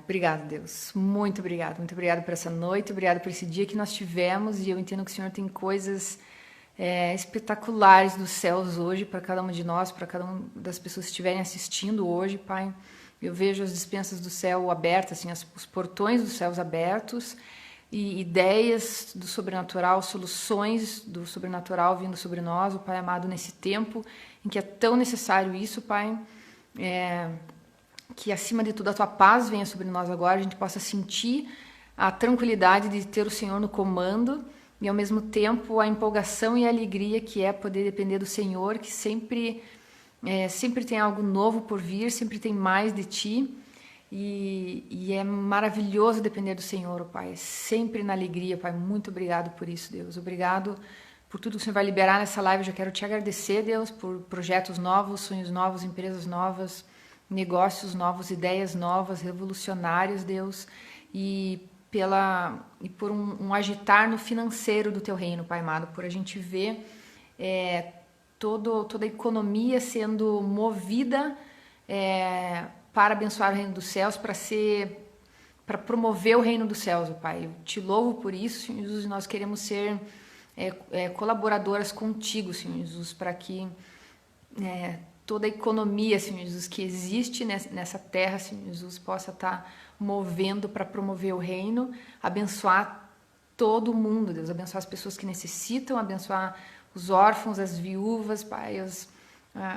Obrigado, Deus. Muito obrigado. Muito obrigado por essa noite, obrigado por esse dia que nós tivemos. E eu entendo que o Senhor tem coisas espetaculares dos céus hoje para cada uma de nós, para cada uma das pessoas que estiverem assistindo hoje, Pai. Eu vejo as dispensas do céu abertas, assim, os portões dos céus abertos e ideias do sobrenatural, soluções do sobrenatural vindo sobre nós, o Pai amado, nesse tempo em que é tão necessário isso, Pai. Que acima de tudo a tua paz venha sobre nós agora, a gente possa sentir a tranquilidade de ter o Senhor no comando e ao mesmo tempo a empolgação e a alegria que é poder depender do Senhor, que sempre tem algo novo por vir, sempre tem mais de ti e é maravilhoso depender do Senhor, oh Pai, sempre na alegria, Pai. Muito obrigado por isso, Deus. Obrigado por tudo que o Senhor vai liberar nessa live. Eu já quero te agradecer, Deus, por projetos novos, sonhos novos, empresas novas, negócios novos, ideias novas, revolucionários, Deus, e por um agitar no financeiro do teu reino, Pai amado, por a gente ver toda a economia sendo movida para abençoar o reino dos céus, para promover o reino dos céus, ó Pai. Eu te louvo por isso, Senhor Jesus, e nós queremos ser colaboradoras contigo, Senhor Jesus, para que toda a economia, Senhor Jesus, que existe nessa terra, Senhor Jesus, possa estar movendo para promover o reino, abençoar todo mundo, Deus, abençoar as pessoas que necessitam, abençoar os órfãos, as viúvas, Pai,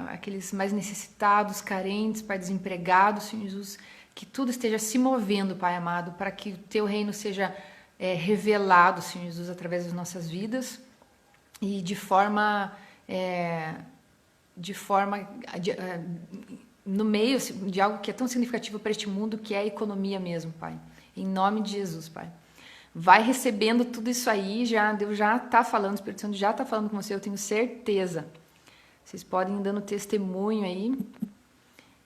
aqueles mais necessitados, carentes, Pai, desempregados, Senhor Jesus, que tudo esteja se movendo, Pai amado, para que o teu reino seja revelado, Senhor Jesus, através das nossas vidas e de forma no meio de algo que é tão significativo para este mundo, que é a economia mesmo, Pai. Em nome de Jesus, Pai. Vai recebendo tudo isso aí, Deus já está falando, o Espírito Santo já está falando com você, eu tenho certeza. Vocês podem ir dando testemunho aí,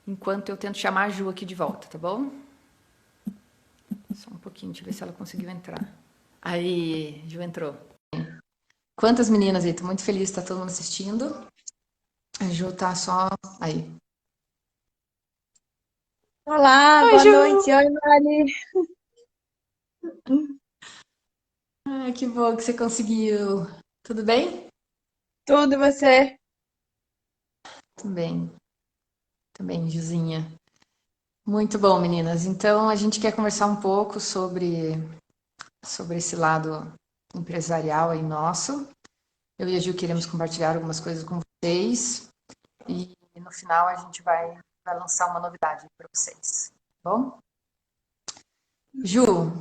enquanto eu tento chamar a Ju aqui de volta, tá bom? Só um pouquinho, deixa eu ver se ela conseguiu entrar. Aí, Ju entrou. Quantas meninas aí? Tô muito feliz, tá todo mundo assistindo. A Ju tá só aí. Olá, Oi, boa Ju! noite. Oi, Mari. Que bom que você conseguiu. Tudo bem? Tudo e você? Tudo bem. Também, Juzinha. Muito bom, meninas. Então, a gente quer conversar um pouco sobre esse lado empresarial aí nosso. Eu e a Ju queremos compartilhar algumas coisas com vocês e no final a gente vai lançar uma novidade para vocês, tá bom? Ju,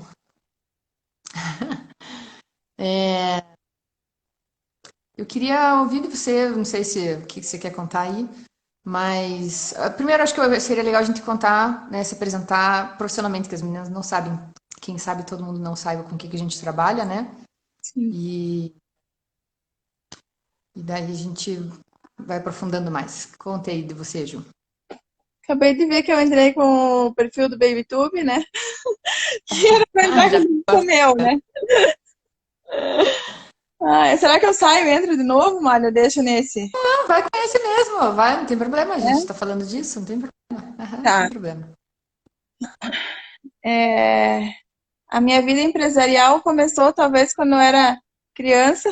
eu queria ouvir de você, não sei se o que você quer contar aí, mas primeiro acho que seria legal a gente contar, né, se apresentar profissionalmente, que as meninas não sabem, quem sabe todo mundo não saiba com o que a gente trabalha, né? Sim. E, e daí a gente vai aprofundando mais. Conte aí de você, Ju. Acabei de ver que eu entrei com o perfil do BabyTube, né? Que era pra entrar Já com o meu, né? Será que eu saio e entro de novo, Mari? Eu deixo nesse. vai com esse mesmo, vai, não tem problema, a gente É? está falando disso, não tem problema. Não tem Tá. problema. É, A minha vida empresarial começou talvez quando eu era criança,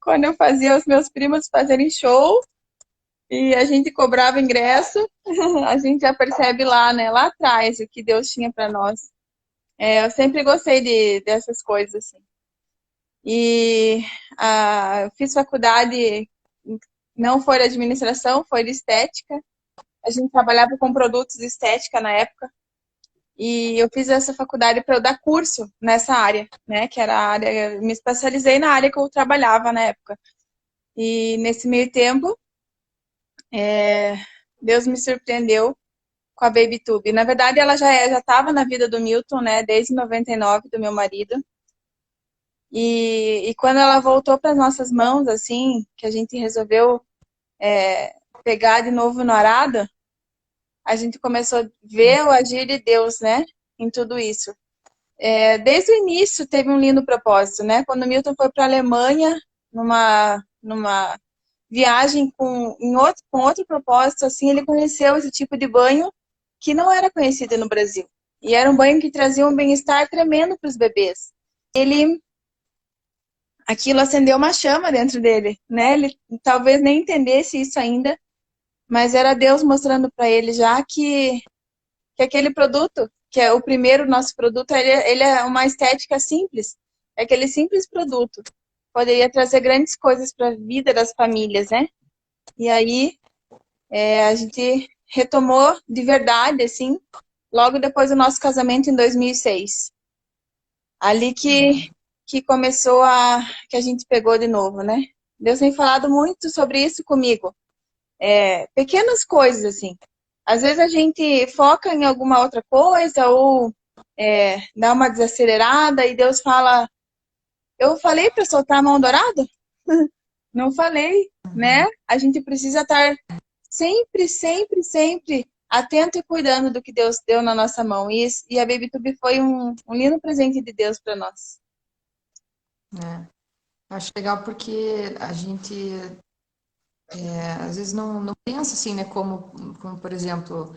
quando eu fazia os meus primos fazerem show e a gente cobrava ingresso. A gente já percebe lá, né? Lá atrás, o que Deus tinha para nós. Eu sempre gostei dessas coisas, assim. E eu fiz faculdade, não foi de administração, foi de estética. A gente trabalhava com produtos de estética na época. E eu fiz essa faculdade para eu dar curso nessa área, né? Que era a área, me especializei na área que eu trabalhava na época. E nesse meio tempo, Deus me surpreendeu com a BabyTube. Na verdade, ela já estava na vida do Milton, né? Desde 99, do meu marido. E quando ela voltou para as nossas mãos, assim, que a gente resolveu pegar de novo no arado, a gente começou a ver o agir de Deus, né? Em tudo isso. Desde o início teve um lindo propósito, né? Quando o Milton foi para a Alemanha, numa viagem com outro propósito, assim, ele conheceu esse tipo de banho que não era conhecido no Brasil. E era um banho que trazia um bem-estar tremendo para os bebês. Aquilo acendeu uma chama dentro dele, né? Ele talvez nem entendesse isso ainda, mas era Deus mostrando para ele já que aquele produto, que é o primeiro nosso produto, ele é uma estética simples. É aquele simples produto poderia trazer grandes coisas para a vida das famílias, né? E aí a gente retomou de verdade, assim, logo depois do nosso casamento em 2006. Ali que começou que a gente pegou de novo, né? Deus tem falado muito sobre isso comigo. Pequenas coisas, assim. Às vezes a gente foca em alguma outra coisa ou dá uma desacelerada e Deus fala, eu falei para soltar a mão dourada? Não falei, né? A gente precisa estar sempre, sempre, sempre atento e cuidando do que Deus deu na nossa mão. E a BabyTube foi um lindo presente de Deus para nós. Acho legal porque a gente às vezes não pensa assim, né? Como, por exemplo,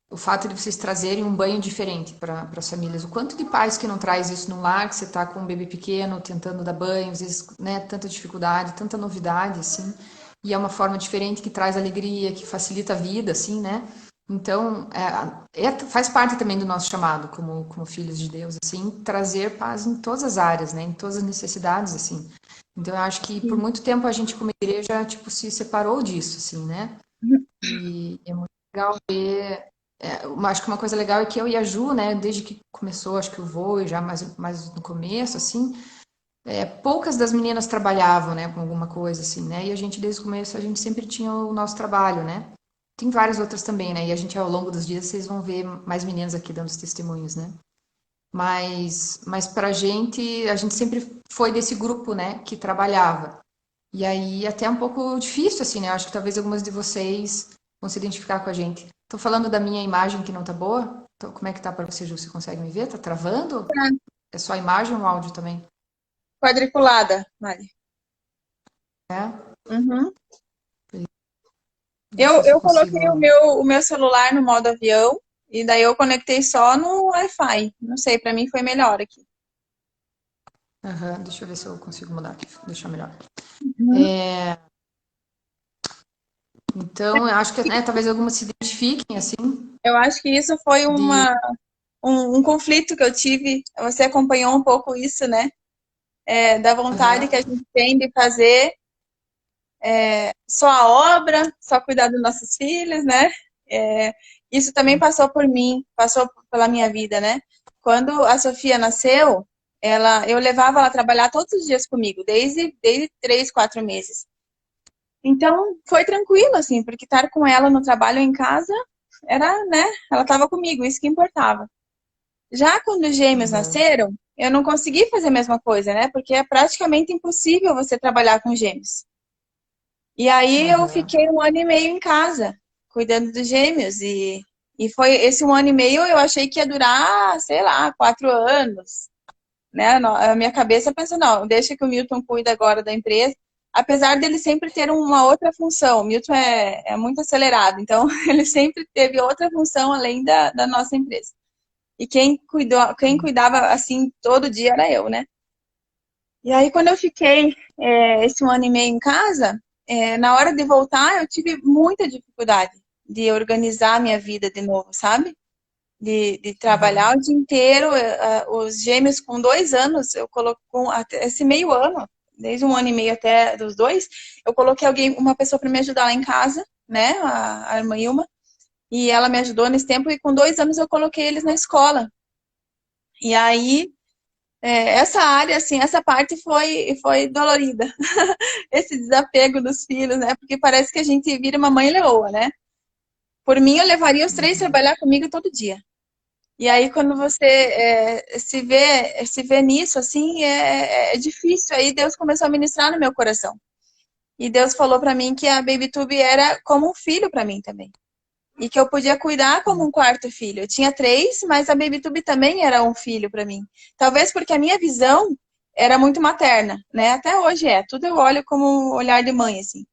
o fato de vocês trazerem um banho diferente para as famílias. O quanto de pais que não traz isso no lar, que você está com um bebê pequeno, tentando dar banho, às vezes, né, tanta dificuldade, tanta novidade, assim, e é uma forma diferente que traz alegria, que facilita a vida, assim, né? Então, faz parte também do nosso chamado como filhos de Deus, assim, trazer paz em todas as áreas, né? Em todas as necessidades, assim. Então, eu acho que por muito tempo a gente, como igreja, tipo, se separou disso, assim, né? E é muito legal ver. Acho que uma coisa legal é que eu e a Ju, né, desde que começou, acho que o voo, já mais no começo, assim, poucas das meninas trabalhavam, né, com alguma coisa, assim, né, e a gente, desde o começo, a gente sempre tinha o nosso trabalho, né. Tem várias outras também, né, e a gente, ao longo dos dias, vocês vão ver mais meninas aqui dando os testemunhos, né. Mas pra gente, a gente sempre foi desse grupo, né, que trabalhava. E aí, até um pouco difícil, assim, né? Acho que talvez algumas de vocês vão se identificar com a gente. Tô falando da minha imagem que não tá boa? Como é que tá para você, Ju? Você consegue me ver? Tá travando? É só a imagem ou o áudio também? Quadriculada, Mari. É? Uhum. Deixa Eu, eu ver se eu eu coloquei o consigo. meu celular no modo avião e daí eu conectei só no Wi-Fi. Não sei, para mim foi melhor aqui. Aham, deixa eu ver se eu consigo mudar aqui. Deixar melhor. Uhum. Então, eu acho que, né, talvez algumas se identifiquem, assim, Eu acho que isso foi de. um conflito que eu tive. Você acompanhou um pouco isso, né? Da vontade Aham, que a gente tem de fazer só a obra, só cuidar dos nossos filhos, né? Isso também passou por mim, passou pela minha vida, né? Quando a Sofia nasceu, eu levava ela a trabalhar todos os dias comigo, desde 3, 4 meses. Então, foi tranquilo, assim, porque estar com ela no trabalho em casa era, né? Ela estava comigo, isso que importava. Já quando os gêmeos aham, nasceram, eu não consegui fazer a mesma coisa, né? Porque é praticamente impossível você trabalhar com gêmeos. E aí eu aham, fiquei 1 ano e meio em casa, cuidando dos gêmeos. E foi esse 1 ano e meio eu achei que ia durar, sei lá, 4 anos. Né? A minha cabeça pensa, não, deixa que o Milton cuida agora da empresa. Apesar dele sempre ter uma outra função. O Milton é muito acelerado, então ele sempre teve outra função além da nossa empresa. E quem cuidava assim todo dia era eu, né? E aí, quando eu fiquei esse 1 ano e meio em casa, na hora de voltar, eu tive muita dificuldade de organizar a minha vida de novo, sabe? De aham, trabalhar o dia inteiro. Os gêmeos com 2 anos, eu coloco até esse meio ano, desde 1 ano e meio até dos 2, eu coloquei uma pessoa para me ajudar lá em casa, né? A irmã Ilma, e ela me ajudou nesse tempo, e com 2 anos eu coloquei eles na escola. E aí, essa área, assim, essa parte foi dolorida. Esse desapego dos filhos, né? Porque parece que a gente vira uma mãe leoa, né? Por mim, eu levaria os três uhum, trabalhar comigo todo dia. E aí, quando você se vê nisso, assim, é difícil. Aí Deus começou a ministrar no meu coração. E Deus falou para mim que a BabyTube era como um filho para mim também. E que eu podia cuidar como um quarto filho. Eu tinha três, mas a BabyTube também era um filho para mim. Talvez porque a minha visão era muito materna, né? Até hoje é. Tudo eu olho como um olhar de mãe, assim.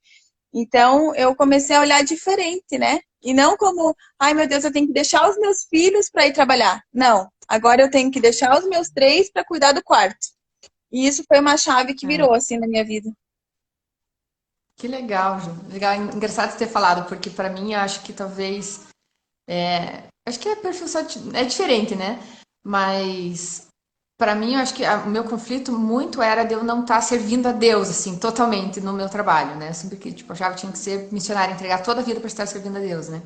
Então, eu comecei a olhar diferente, né? E não como, ai meu Deus, eu tenho que deixar os meus filhos para ir trabalhar. Não, agora eu tenho que deixar os meus três para cuidar do quarto. E isso foi uma chave que É. virou assim na minha vida. Que legal, Ju. Legal, engraçado você ter falado, porque para mim eu acho que talvez acho que a perfeição é diferente, né? Mas para mim eu acho que o meu conflito muito era de eu não estar servindo a Deus assim, totalmente no meu trabalho, né? Sempre que tipo achava que tinha que ser missionária, entregar toda a vida para estar servindo a Deus, né?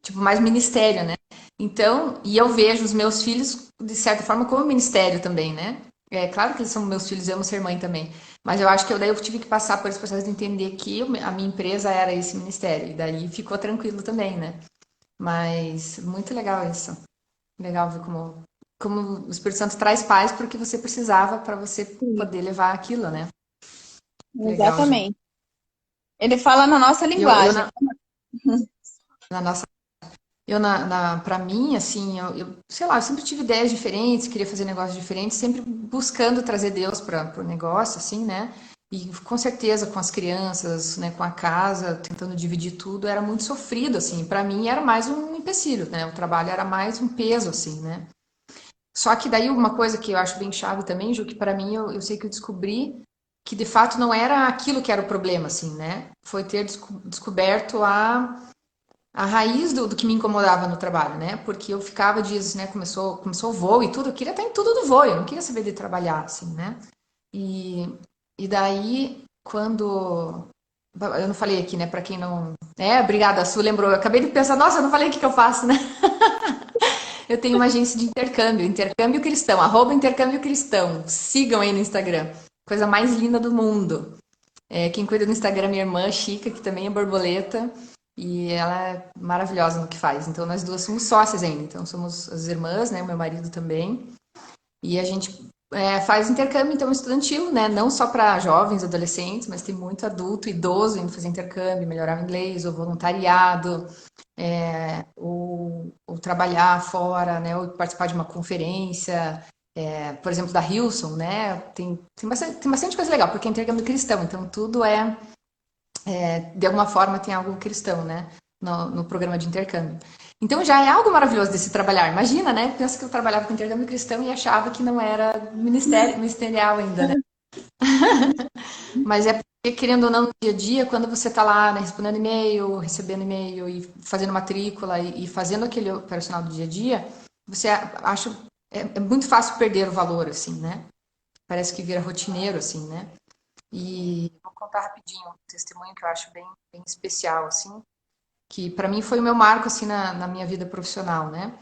Tipo mais ministério, né? Então, e eu vejo os meus filhos de certa forma como ministério também, né? É claro que eles são meus filhos, eu amo ser mãe também. Mas eu acho que daí eu tive que passar por esse processo de entender que a minha empresa era esse ministério. E daí ficou tranquilo também, né? Mas muito legal isso. Legal ver como o Espírito Santo traz paz porque você precisava para você Sim, poder levar aquilo, né? Legal, Ju. exatamente. Ele fala na nossa Eu linguagem. na nossa, pra mim, assim, sei lá, eu sempre tive ideias diferentes, queria fazer negócios diferentes, sempre buscando trazer Deus para o negócio, assim, né? E com certeza com as crianças, né, com a casa, tentando dividir tudo, era muito sofrido, assim. Para mim era mais um empecilho, né? O trabalho era mais um peso, assim, né? Só que daí uma coisa que eu acho bem chave também, Ju, que para mim eu sei que eu descobri que de fato não era aquilo que era o problema, assim, né? Foi ter descoberto a raiz do que me incomodava no trabalho, né? Porque eu ficava dias, né? Começou o voo e tudo, eu queria estar em tudo do voo, eu não queria saber de trabalhar, assim, né? E, e daí, quando. Eu não falei aqui, né? Pra quem não. Obrigada, a Su lembrou. Eu acabei de pensar, nossa, eu não falei o que, que eu faço, né? Eu tenho uma agência de intercâmbio, Intercâmbio Cristão, @Intercâmbio Cristão. Sigam aí no Instagram. Coisa mais linda do mundo. Quem cuida do Instagram é minha irmã, Chica, que também é borboleta. E ela é maravilhosa no que faz. Então, nós duas somos sócias ainda. Então, somos as irmãs, né? O meu marido também. E a gente faz intercâmbio, então, estudantil, né? Não só para jovens, adolescentes, mas tem muito adulto, idoso indo fazer intercâmbio, melhorar o inglês, ou voluntariado, ou trabalhar fora, né? Ou participar de uma conferência, por exemplo, da Hilson, né? Tem bastante coisa legal, porque é intercâmbio cristão, então tudo de alguma forma tem algo cristão, né? No programa de intercâmbio. Então já é algo maravilhoso desse trabalhar. Imagina, né? Pensa que eu trabalhava com intercâmbio cristão e achava que não era ministerial ainda, né? Mas é porque, querendo ou não, no dia a dia, quando você está lá, né, respondendo e-mail, recebendo e-mail e fazendo matrícula e fazendo aquele operacional do dia a dia, você acha é muito fácil perder o valor, assim, né? Parece que vira rotineiro, assim, né? E vou contar rapidinho um testemunho que eu acho bem especial, assim, que para mim foi o meu marco, assim, na minha vida profissional, né?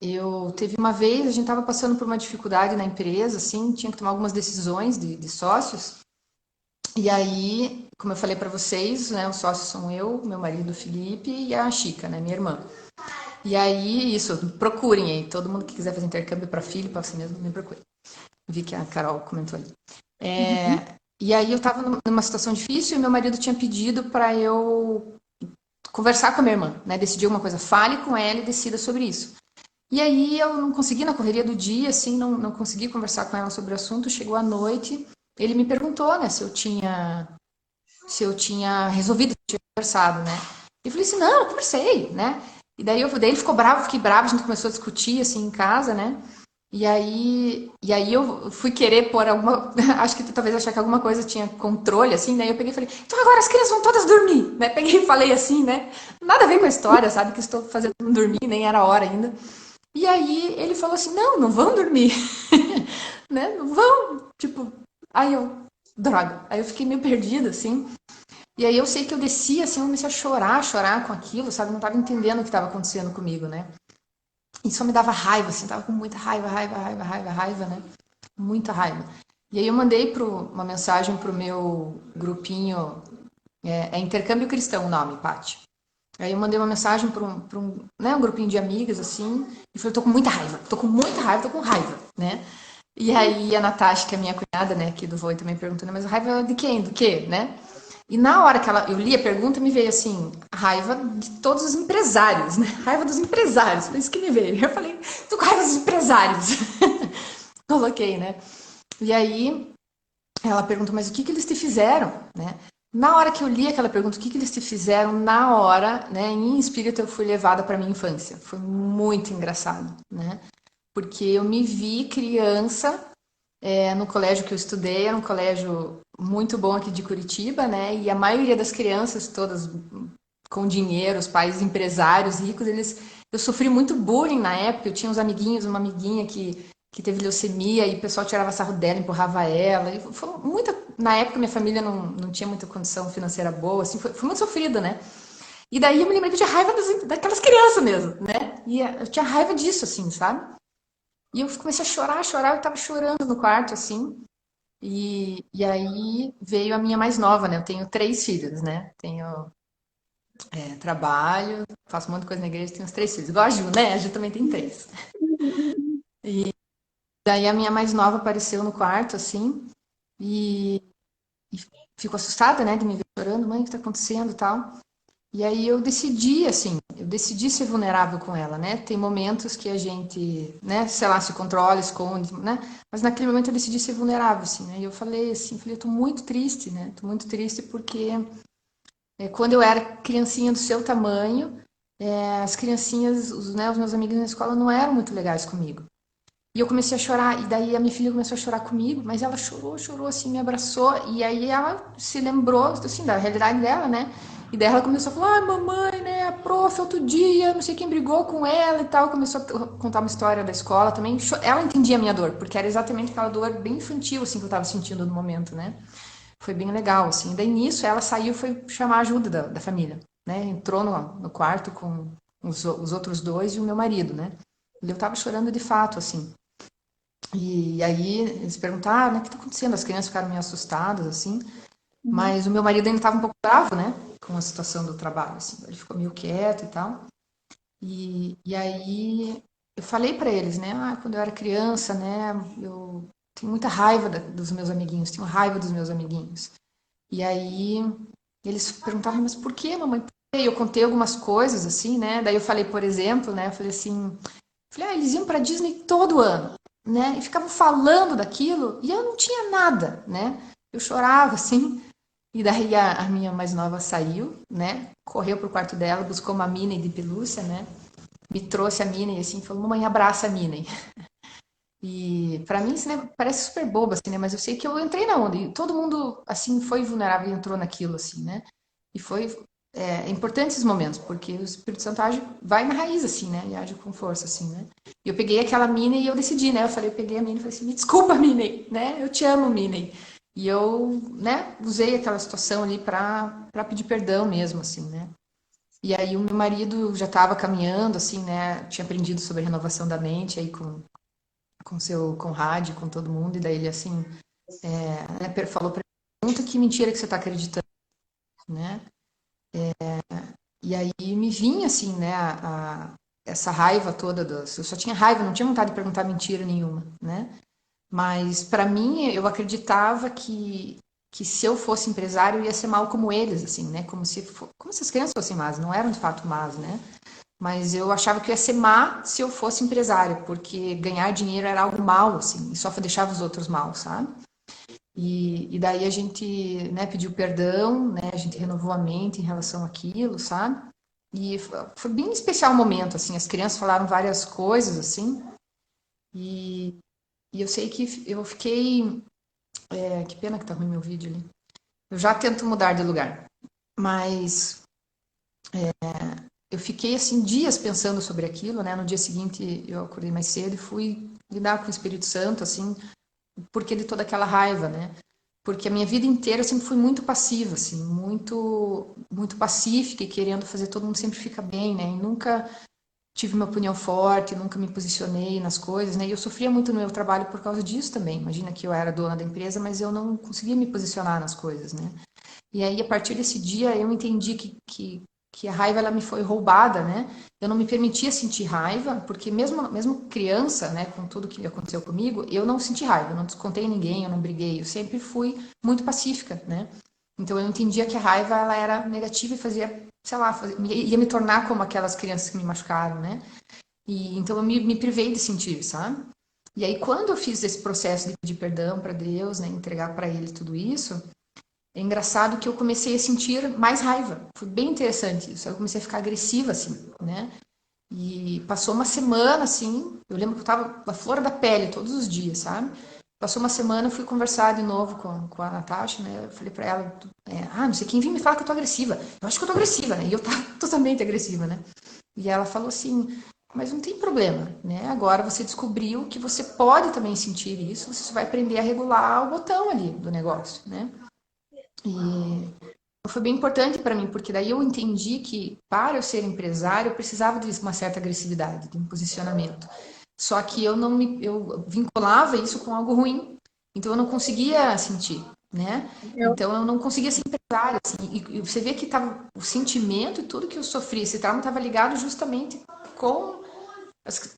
Eu teve uma vez, a gente estava passando por uma dificuldade na empresa, assim, tinha que tomar algumas decisões de sócios, e aí, como eu falei para vocês, né, os sócios são eu, meu marido Felipe e a Chica, né, minha irmã. E aí, isso, procurem aí, todo mundo que quiser fazer intercâmbio para filho, para você mesmo, me procure. Vi que a Carol comentou ali. Uhum. E aí eu estava numa situação difícil e meu marido tinha pedido para eu conversar com a minha irmã, né, decidir alguma coisa, fale com ela e decida sobre isso. E aí eu não consegui, na correria do dia, assim, não consegui conversar com ela sobre o assunto. Chegou a noite, ele me perguntou, né, se eu tinha resolvido, se eu tinha conversado, né? E eu falei assim, não, eu conversei, né? Daí ele ficou bravo, fiquei bravo, a gente começou a discutir, assim, em casa, né? E aí eu fui querer pôr alguma. Acho que tu talvez achar que alguma coisa tinha controle, assim, né? Eu peguei e falei, então agora as crianças vão todas dormir, né? Peguei e falei assim, né? Nada a ver com a história, sabe? Que estou fazendo dormir, nem era hora ainda. E aí ele falou assim, não vão dormir, né? Não vão, tipo. Aí eu, droga. Aí eu fiquei meio perdida, assim. E aí eu sei que eu desci, assim, eu comecei a chorar com aquilo, sabe? Não estava entendendo o que estava acontecendo comigo, né? Isso me dava raiva, assim, tava com muita raiva, né? Muita raiva. E aí eu mandei uma mensagem pro meu grupinho, Intercâmbio Cristão o nome, Paty. Aí eu mandei uma mensagem para um grupinho de amigas, assim, e falei, tô com muita raiva, tô com raiva, né? E aí a Natasha, que é minha cunhada, né, aqui do Voi, também perguntou, mas raiva de quem? Do quê, né? E na hora que eu li a pergunta, me veio assim, raiva de todos os empresários, né? Raiva dos empresários, foi isso que me veio. Eu falei, tô com raiva dos empresários. Coloquei, né? E aí ela perguntou, mas o que eles te fizeram, né? Na hora que eu li aquela pergunta, o que que eles te fizeram, na hora, né, em espírito eu fui levada para minha infância. Foi muito engraçado, né? Porque eu me vi criança no colégio que eu estudei, era um colégio muito bom aqui de Curitiba, né? E a maioria das crianças, todas com dinheiro, os pais empresários ricos, eu sofri muito bullying na época. Eu tinha uns amiguinhos, uma amiguinha que teve leucemia e o pessoal tirava sarro dela, empurrava ela. E foi muita, na época minha família não tinha muita condição financeira boa, assim, foi muito sofrida, né? E daí eu me lembrei que eu tinha raiva daquelas crianças mesmo, né? E eu tinha raiva disso, assim, sabe? E eu comecei a chorar, eu tava chorando no quarto, assim. E aí veio a minha mais nova, né? Eu tenho 3 filhos, né? Tenho trabalho, faço um monte de coisa na igreja, tenho os 3 filhos. Igual a Ju, né? A Ju também tem 3. Daí a minha mais nova apareceu no quarto, assim, e, e ficou assustada, né? De me ver chorando, mãe, o que tá acontecendo e tal. E aí eu decidi ser vulnerável com ela, né? Tem momentos que a gente, né, sei lá, se controla, esconde, né? Mas naquele momento eu decidi ser vulnerável, assim, né? E eu falei assim, eu tô muito triste, né? Tô muito triste porque quando eu era criancinha do seu tamanho, as criancinhas, os meus amigos na escola não eram muito legais comigo. E eu comecei a chorar, e daí a minha filha começou a chorar comigo, mas ela chorou, chorou, assim, me abraçou, e aí ela se lembrou, assim, da realidade dela, né? E daí ela começou a falar, ah, mamãe, né, a prof, outro dia, não sei quem brigou com ela e tal, começou a contar uma história da escola também. Ela entendia a minha dor, porque era exatamente aquela dor bem infantil, assim, que eu tava sentindo no momento, né? Foi bem legal, assim. Daí nisso ela saiu e foi chamar a ajuda da família, né? Entrou no quarto com os outros 2 e o meu marido, né? E eu tava chorando de fato, assim. E aí eles perguntaram, né, o que está acontecendo? As crianças ficaram meio assustadas, assim, mas o meu marido ainda estava um pouco bravo, né, com a situação do trabalho, assim, ele ficou meio quieto e tal. E aí eu falei para eles, né, quando eu era criança, né, eu tenho muita raiva dos meus amiguinhos, tenho raiva dos meus amiguinhos. E aí eles perguntavam, mas por que, mamãe? Por quê? E eu contei algumas coisas, assim, né, daí eu falei, por exemplo, né, eu falei assim, eles iam para Disney todo ano, né? E ficavam falando daquilo e eu não tinha nada, né? Eu chorava assim. E daí a minha mais nova saiu, né? Correu pro quarto dela, buscou uma Minnie de pelúcia, né? Me trouxe a Minnie assim, falou: "Mamãe, abraça a Minnie". E para mim isso, né, parece super bobo assim, né? Mas eu sei que eu entrei na onda e todo mundo assim foi vulnerável e entrou naquilo assim, né? E foi importante esses momentos, porque o Espírito Santo age, vai na raiz, assim, né? E age com força, assim, né? E eu peguei aquela Minnie e eu decidi, né? Eu peguei a Minnie e falei assim, me desculpa, Minnie, né? Eu te amo, Minnie. E eu, né, usei aquela situação ali para pedir perdão mesmo, assim, né? E aí o meu marido já estava caminhando, assim, né? Tinha aprendido sobre a renovação da mente aí com seu Conrad, com todo mundo, e daí ele, assim, falou para mim, pergunta que mentira que você está acreditando, né? E aí me vinha assim, né, essa raiva toda eu só tinha raiva, não tinha vontade de perguntar mentira nenhuma, né? Mas para mim eu acreditava que se eu fosse empresário eu ia ser mal como eles, assim, né? Como se as crianças fossem más, não eram de fato más, né? Mas eu achava que eu ia ser má se eu fosse empresário, porque ganhar dinheiro era algo mal, assim, e só deixava os outros mal, sabe? E daí a gente, né, pediu perdão, né, a gente renovou a mente em relação àquilo, sabe? E foi bem especial o momento, assim, as crianças falaram várias coisas, assim, e, e eu sei que eu fiquei, que pena que tá ruim meu vídeo ali, eu já tento mudar de lugar, mas eu fiquei, assim, dias pensando sobre aquilo, né, no dia seguinte eu acordei mais cedo e fui lidar com o Espírito Santo, assim, porque de toda aquela raiva, né, porque a minha vida inteira eu sempre fui muito passiva, assim, muito pacífica e querendo fazer todo mundo sempre ficar bem, né? E nunca tive uma opinião forte, nunca me posicionei nas coisas, né? E eu sofria muito no meu trabalho por causa disso também. Imagina que eu era dona da empresa, mas eu não conseguia me posicionar nas coisas, né? E aí, a partir desse dia, eu entendi que a raiva ela me foi roubada, né? Eu não me permitia sentir raiva, porque mesmo criança, né, com tudo que aconteceu comigo, eu não senti raiva, eu não descontei em ninguém, eu não briguei, eu sempre fui muito pacífica, né? Então eu entendia que a raiva ela era negativa e fazia, sei lá, ia me tornar como aquelas crianças que me machucaram, né? E então eu me privei de sentir, sabe? E aí quando eu fiz esse processo de pedir perdão para Deus, né, entregar para Ele tudo isso, é engraçado que eu comecei a sentir mais raiva. Foi bem interessante isso. Eu comecei a ficar agressiva, assim, né? E passou uma semana, assim, eu lembro que eu tava na flor da pele todos os dias, sabe? Passou uma semana, eu fui conversar de novo com a Natasha, né? Eu falei pra ela, não sei quem vem me falar que eu tô agressiva. Eu acho que eu tô agressiva, né? E eu tava totalmente agressiva, né? E ela falou assim, mas não tem problema, né? Agora você descobriu que você pode também sentir isso, você vai aprender a regular o botão ali do negócio, né? E foi bem importante para mim, porque daí eu entendi que para eu ser empresário eu precisava de uma certa agressividade, de um posicionamento. Só que eu vinculava isso com algo ruim, então eu não conseguia sentir, né? Eu, Então eu não conseguia ser empresária, assim, e você vê que tava o sentimento e tudo que eu sofri, esse trauma estava ligado justamente com as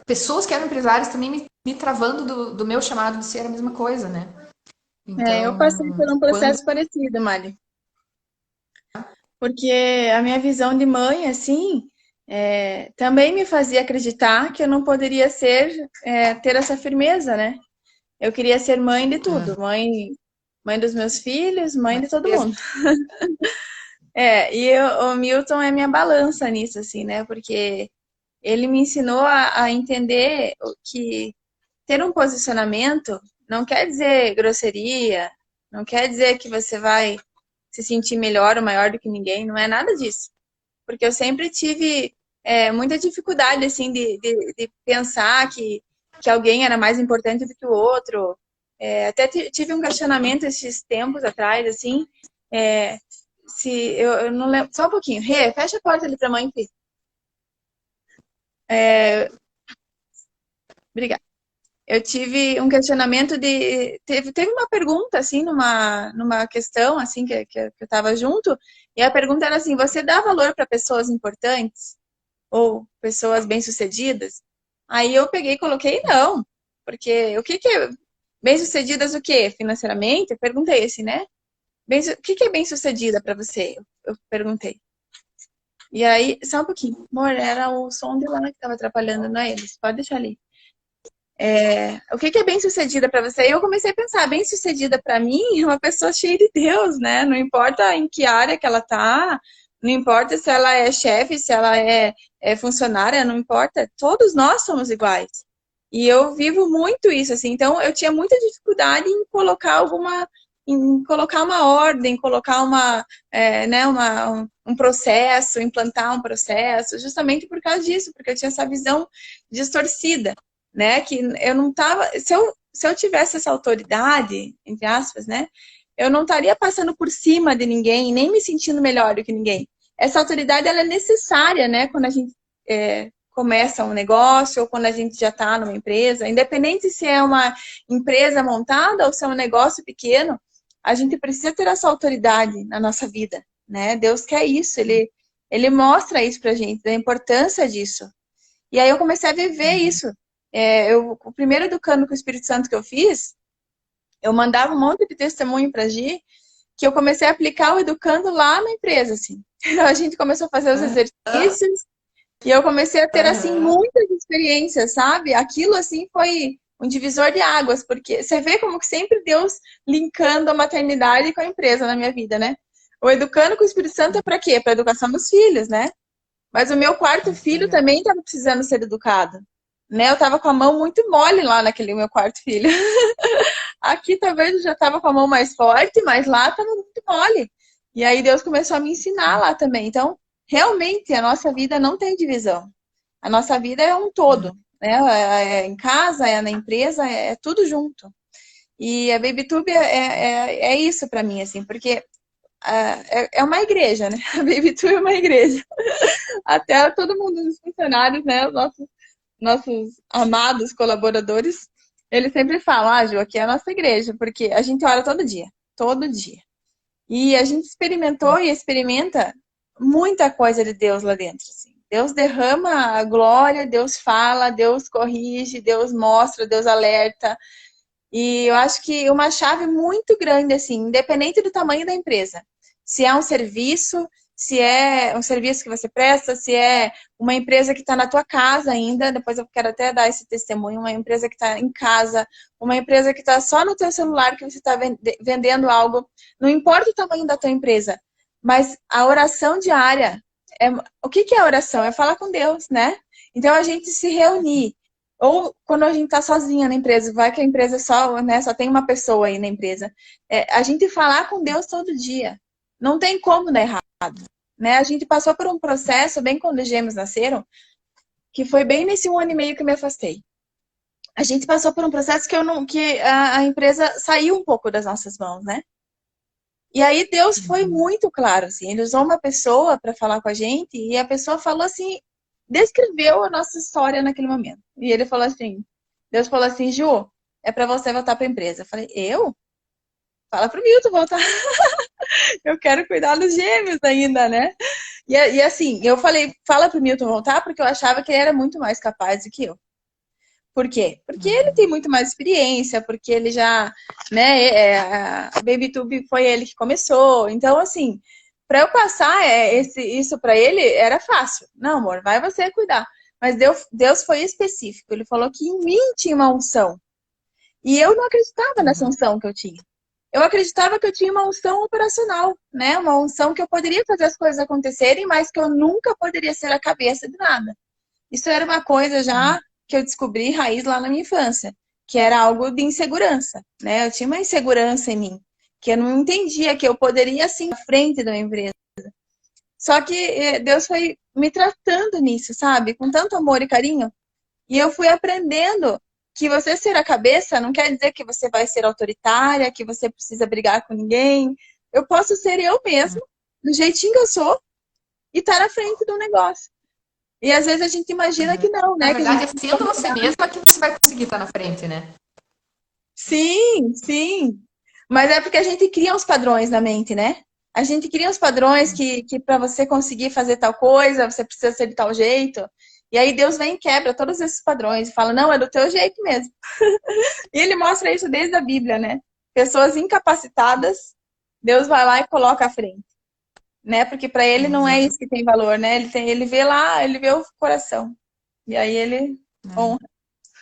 pessoas que eram empresárias também me travando do meu chamado de ser a mesma coisa, né? eu passei Então, por um quando processo parecido, Mari. Porque a minha visão de mãe, assim, também me fazia acreditar que eu não poderia ter essa firmeza, né? Eu queria ser mãe de tudo, mãe dos meus filhos, mãe de todo mundo. O Milton é minha balança nisso, assim, né? Porque ele me ensinou a entender que ter um posicionamento não quer dizer grosseria, não quer dizer que você vai se sentir melhor ou maior do que ninguém, não é nada disso. Porque eu sempre tive muita dificuldade, assim, de pensar que alguém era mais importante do que o outro. Até tive um questionamento esses tempos atrás, assim, é, se eu não lembro. Só um pouquinho. Rê, fecha a porta ali pra mãe, filho. Obrigada. Eu tive um questionamento Teve uma pergunta, assim, numa questão, assim, que eu estava junto, e a pergunta era assim: você dá valor para pessoas importantes? Ou pessoas bem-sucedidas? Aí eu peguei e coloquei não. Porque o que é bem-sucedidas o quê? Financeiramente? Eu perguntei assim, né? O que é bem-sucedida para você? Eu perguntei. E aí, só um pouquinho. Amor, era o som de lá que estava atrapalhando, não é eles? Pode deixar ali. O que é bem-sucedida para você? E eu comecei a pensar, bem-sucedida para mim é uma pessoa cheia de Deus, né? Não importa em que área que ela tá, não importa se ela é chefe, se ela é funcionária, não importa. Todos nós somos iguais. E eu vivo muito isso, assim. Então, eu tinha muita dificuldade em colocar uma ordem, colocar um processo, implantar um processo, justamente por causa disso, porque eu tinha essa visão distorcida, né? Que eu não tava. Se eu tivesse essa autoridade, entre aspas, né? Eu não estaria passando por cima de ninguém, nem me sentindo melhor do que ninguém. Essa autoridade ela é necessária, né? Quando a gente começa um negócio ou quando a gente já está numa empresa, independente se é uma empresa montada ou se é um negócio pequeno, a gente precisa ter essa autoridade na nossa vida, né? Deus quer isso, ele mostra isso pra gente, da importância disso. E aí eu comecei a viver isso. O primeiro Educando com o Espírito Santo que eu fiz, eu mandava um monte de testemunho pra Gi, que eu comecei a aplicar o Educando lá na empresa, assim. A gente começou a fazer os exercícios, e eu comecei a ter, assim, muitas experiências, sabe? Aquilo, assim, foi um divisor de águas, porque você vê como que sempre Deus linkando a maternidade com a empresa na minha vida, né? O Educando com o Espírito Santo é para quê? Para educação dos filhos, né? Mas o meu quarto filho também estava precisando ser educado, né? Eu estava com a mão muito mole lá naquele meu quarto filho. Aqui talvez eu já estava com a mão mais forte, mas lá estava muito mole. E aí Deus começou a me ensinar lá também. Então, realmente, a nossa vida não tem divisão. A nossa vida é um todo, né? Em casa, é na empresa, é tudo junto. E a BabyTube é isso para mim, assim, porque é uma igreja, né? A BabyTube é uma igreja. Até todo mundo, os funcionários, né? Os nossos amados colaboradores, eles sempre falam, Ju, aqui é a nossa igreja, porque a gente ora todo dia, todo dia. E a gente experimentou e experimenta muita coisa de Deus lá dentro. Assim. Deus derrama a glória, Deus fala, Deus corrige, Deus mostra, Deus alerta. E eu acho que uma chave muito grande, assim, independente do tamanho da empresa. Se é um serviço, se é um serviço que você presta, se é uma empresa que está na tua casa ainda, depois eu quero até dar esse testemunho, uma empresa que está em casa, uma empresa que está só no teu celular, que você está vendendo algo, não importa o tamanho da tua empresa, mas a oração diária, o que é a oração? É falar com Deus, né? Então a gente se reunir, ou quando a gente está sozinha na empresa, vai que a empresa só, né, só tem uma pessoa aí na empresa, a gente falar com Deus todo dia, não tem como dar errado. Né? A gente passou por um processo, bem quando os gêmeos nasceram, que foi bem nesse 1 ano e meio que eu me afastei. A gente passou por um processo que a empresa saiu um pouco das nossas mãos, né? E aí Deus foi muito claro, assim, ele usou uma pessoa para falar com a gente e a pessoa falou assim, descreveu a nossa história naquele momento. E ele falou assim, Deus falou assim, Ju, é para você voltar para a empresa. Eu falei, eu? Fala pro Milton voltar. Eu quero cuidar dos gêmeos ainda, né? E assim, eu falei, fala pro Milton voltar, porque eu achava que ele era muito mais capaz do que eu. Por quê? Porque ele tem muito mais experiência, porque ele já, né, a BabyTube foi ele que começou. Então, assim, para eu passar isso para ele, era fácil. Não, amor, vai você cuidar. Mas Deus foi específico. Ele falou que em mim tinha uma unção. E eu não acreditava nessa unção que eu tinha. Eu acreditava que eu tinha uma unção operacional, né? Uma unção que eu poderia fazer as coisas acontecerem, mas que eu nunca poderia ser a cabeça de nada. Isso era uma coisa já que eu descobri raiz lá na minha infância, que era algo de insegurança, né? Eu tinha uma insegurança em mim, que eu não entendia que eu poderia, assim, à frente da minha empresa. Só que Deus foi me tratando nisso, sabe? Com tanto amor e carinho. E eu fui aprendendo que você ser a cabeça não quer dizer que você vai ser autoritária, que você precisa brigar com ninguém. Eu posso ser eu mesma, do jeitinho que eu sou, e estar na frente do negócio. E às vezes a gente imagina que não, Na né? Que a verdade, gente... é sendo você mesma que você vai conseguir estar na frente, né? Sim, sim. Mas é porque a gente cria uns padrões na mente, né? A gente cria uns padrões que para você conseguir fazer tal coisa, você precisa ser de tal jeito. E aí Deus vem e quebra todos esses padrões e fala, não, é do teu jeito mesmo. E ele mostra isso desde a Bíblia, né? Pessoas incapacitadas, Deus vai lá e coloca à frente, né? Porque para ele não é isso que tem valor, né? Ele vê lá, ele vê o coração. E aí ele honra.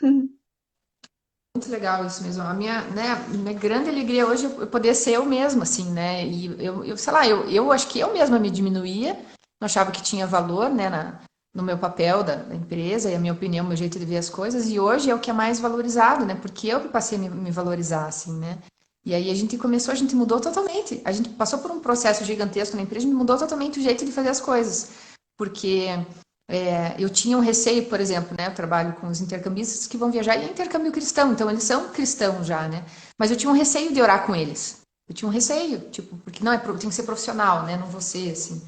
Muito legal isso mesmo. A minha grande alegria hoje é eu poder ser eu mesma, assim, né? E sei lá, eu acho que eu mesma me diminuía, não achava que tinha valor, né, no meu papel da empresa e a minha opinião, o meu jeito de ver as coisas. E hoje é o que é mais valorizado, né? Porque eu que passei a me valorizar, assim, né? E aí a gente mudou totalmente. A gente passou por um processo gigantesco na empresa, a gente mudou totalmente o jeito de fazer as coisas. Porque eu tinha um receio, por exemplo, né? Eu trabalho com os intercambistas que vão viajar e é intercâmbio cristão, então eles são cristãos já, né? Mas eu tinha um receio de orar com eles. Eu tinha um receio, tipo, porque não tem que ser profissional, né? Não vou ser assim.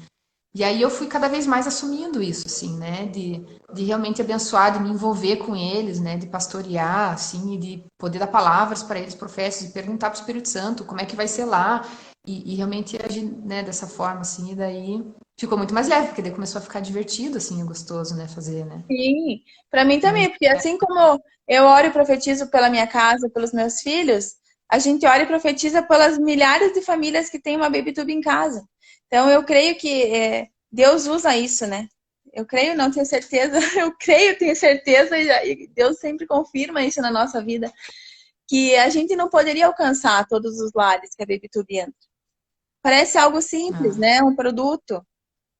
E aí eu fui cada vez mais assumindo isso, assim, né? De realmente abençoar, de me envolver com eles, né? De pastorear, assim, e de poder dar palavras para eles, profetas, de perguntar para o Espírito Santo como é que vai ser lá. E realmente agir, né, dessa forma, assim, e daí ficou muito mais leve, porque daí começou a ficar divertido, assim, e gostoso, né, fazer, né? Sim, para mim também, porque assim como eu oro e profetizo pela minha casa, pelos meus filhos, a gente ora e profetiza pelas milhares de famílias que têm uma BabyTube em casa. Então eu creio que Deus usa isso, né? Eu creio, não tenho certeza, eu creio, tenho certeza, e Deus sempre confirma isso na nossa vida, que a gente não poderia alcançar todos os lares que a BabyTube entra. Parece algo simples, Ah, né? Um produto.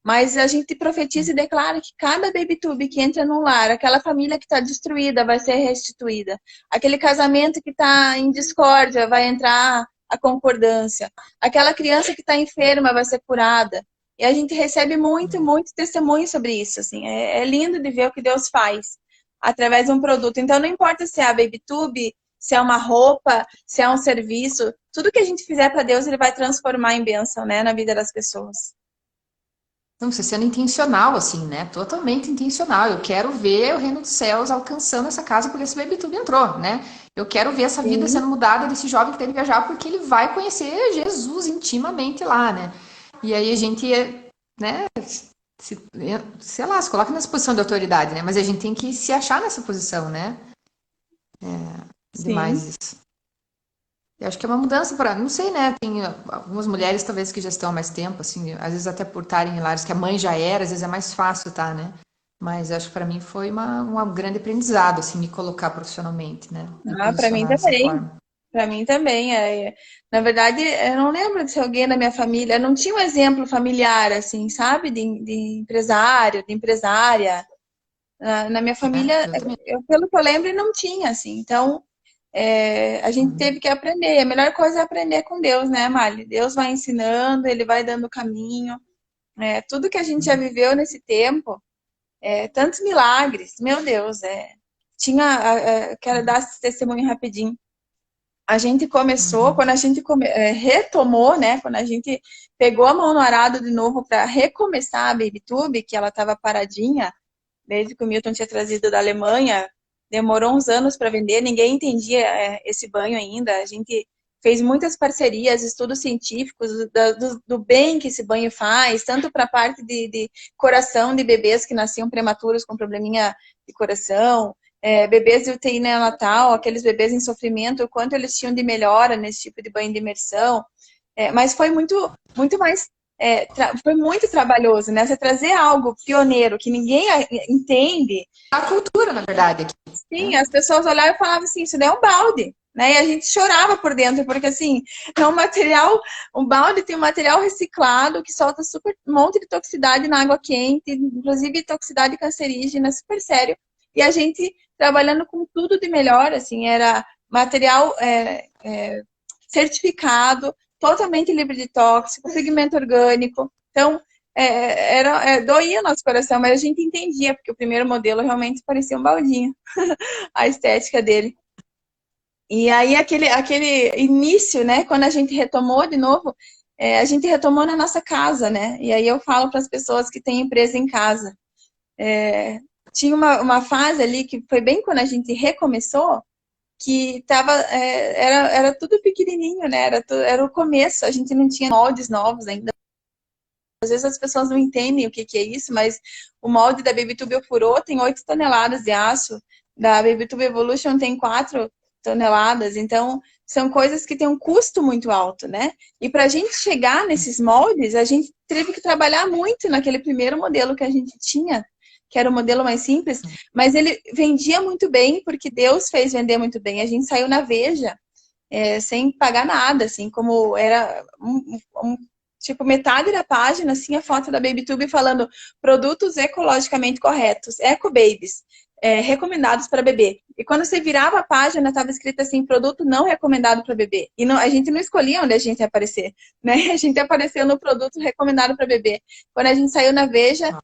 Mas a gente profetiza e declara que cada BabyTube que entra num lar, aquela família que está destruída vai ser restituída. Aquele casamento que está em discórdia vai entrar a concordância. Aquela criança que está enferma vai ser curada. E a gente recebe muito, muito testemunho sobre isso. Assim. É lindo de ver o que Deus faz através de um produto. Então não importa se é a BabyTube, se é uma roupa, se é um serviço. Tudo que a gente fizer para Deus, Ele vai transformar em bênção, né, na vida das pessoas. não, você sendo intencional, assim, né? Totalmente intencional. Eu quero ver o reino dos céus alcançando essa casa porque esse BabyTube entrou, né? Eu quero ver essa vida Sim. sendo mudada desse jovem que tem que viajar porque ele vai conhecer Jesus intimamente lá, né? E aí a gente, né, sei lá, se coloca nessa posição de autoridade, né? Mas a gente tem que se achar nessa posição, né? Sim. Demais isso. Eu acho que é uma mudança para, não sei, né? Tem algumas mulheres talvez que já estão há mais tempo, assim, às vezes até por estarem em lares que a mãe já era, às vezes é mais fácil, tá, né? Mas acho que para mim foi um grande aprendizado, assim, me colocar profissionalmente, né? Me Ah, para mim posicionar dessa também. forma. Para mim também. Na verdade, eu não lembro de ser alguém da minha família. Eu não tinha um exemplo familiar, assim, sabe? De empresário, de empresária. Na minha É, família, eu também. pelo que eu lembro, não tinha, assim. Então, a gente teve que aprender. A melhor coisa é aprender com Deus, né, Mali? Deus vai ensinando, Ele vai dando o caminho. Tudo que a gente já viveu nesse tempo, tantos milagres, meu Deus, quero dar esse testemunho rapidinho. A gente começou, Uhum. quando a gente retomou, né? Quando a gente pegou a mão no arado de novo para recomeçar a BabyTube, que ela estava paradinha, desde que o Milton tinha trazido da Alemanha, demorou uns anos para vender, ninguém entendia esse banho ainda. A gente fez muitas parcerias, estudos científicos do bem que esse banho faz, tanto para a parte de coração de bebês que nasciam prematuros com probleminha de coração, bebês de UTI neonatal, aqueles bebês em sofrimento, o quanto eles tinham de melhora nesse tipo de banho de imersão. Mas foi muito mais foi muito trabalhoso, né? Você trazer algo pioneiro que ninguém entende. A cultura, na verdade, aqui, Sim, né? as pessoas olhavam e falavam assim, isso não é um balde, né? E a gente chorava por dentro, porque assim, é um material, um balde tem um material reciclado que solta um monte de toxicidade na água quente, inclusive toxicidade cancerígena, super sério. E a gente trabalhando com tudo de melhor, assim, era material certificado, totalmente livre de tóxico, pigmento orgânico. Então, doía nosso coração, mas a gente entendia, porque o primeiro modelo realmente parecia um baldinho, a estética dele. E aí, aquele início, né, quando a gente retomou de novo, a gente retomou na nossa casa, né? E aí eu falo para as pessoas que têm empresa em casa. Tinha uma fase ali que foi bem quando a gente recomeçou, que era tudo pequenininho, né? Era o começo, a gente não tinha moldes novos ainda. Às vezes as pessoas não entendem o que é isso, mas o molde da BabyTube Ofurô tem 8 toneladas de aço, da BabyTube Evolution tem 4 toneladas, então são coisas que têm um custo muito alto, né? E para a gente chegar nesses moldes, a gente teve que trabalhar muito naquele primeiro modelo que a gente tinha, que era o modelo mais simples, mas ele vendia muito bem, porque Deus fez vender muito bem. A gente saiu na Veja, sem pagar nada, assim, como era tipo, metade da página, assim, a foto da BabyTube falando produtos ecologicamente corretos, Eco Babies, recomendados para bebê. E quando você virava a página, estava escrito assim, produto não recomendado para bebê. E não, a gente não escolhia onde a gente ia aparecer, né? A gente apareceu no produto recomendado para bebê. Quando a gente saiu na Veja,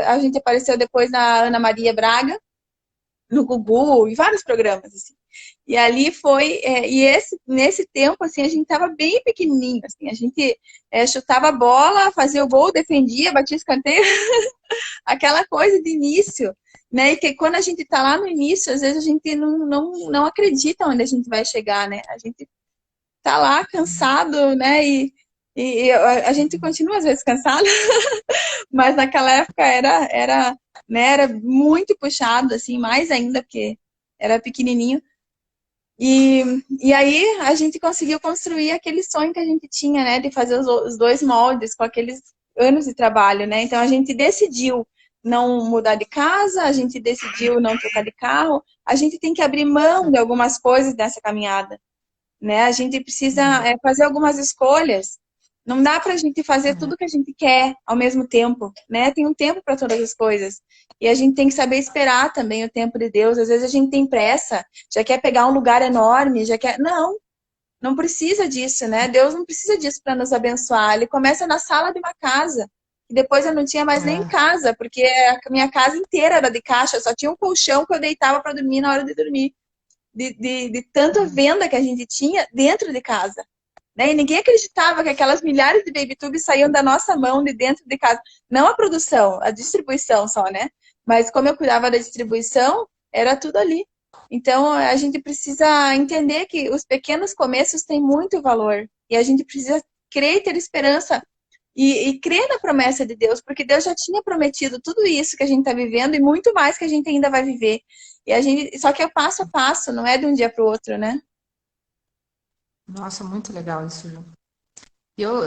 a gente apareceu depois na Ana Maria Braga, no Gugu, e vários programas, assim. E ali foi, nesse tempo, assim, a gente tava bem pequenininho, assim, a gente chutava a bola, fazia o gol, defendia, batia escanteio, aquela coisa de início, né? E que quando a gente tá lá no início, às vezes a gente não acredita onde a gente vai chegar, né? A gente tá lá cansado, né? E a gente continua às vezes cansado, mas naquela época era muito puxado, assim, mais ainda, porque era pequenininho. E aí a gente conseguiu construir aquele sonho que a gente tinha, né, de fazer os dois moldes com aqueles anos de trabalho, né? Então a gente decidiu não mudar de casa, a gente decidiu não trocar de carro, a gente tem que abrir mão de algumas coisas dessa caminhada, né? A gente precisa fazer algumas escolhas. Não dá para a gente fazer tudo que a gente quer ao mesmo tempo, né? Tem um tempo para todas as coisas. E a gente tem que saber esperar também o tempo de Deus. Às vezes a gente tem pressa, já quer pegar um lugar enorme, já quer. Não, não precisa disso, né? Deus não precisa disso para nos abençoar. Ele começa na sala de uma casa. E depois eu não tinha mais nem É. casa, porque a minha casa inteira era de caixa, só tinha um colchão que eu deitava para dormir na hora de dormir. De tanta venda que a gente tinha dentro de casa. Né? E ninguém acreditava que aquelas milhares de BabyTubes saíam da nossa mão de dentro de casa. Não a produção, a distribuição só, né? Mas como eu cuidava da distribuição, era tudo ali. Então, a gente precisa entender que os pequenos começos têm muito valor. E a gente precisa crer e ter esperança e crer na promessa de Deus, porque Deus já tinha prometido tudo isso que a gente está vivendo e muito mais que a gente ainda vai viver. Só que é passo a passo, não é de um dia para o outro, né? Nossa, muito legal isso, Ju.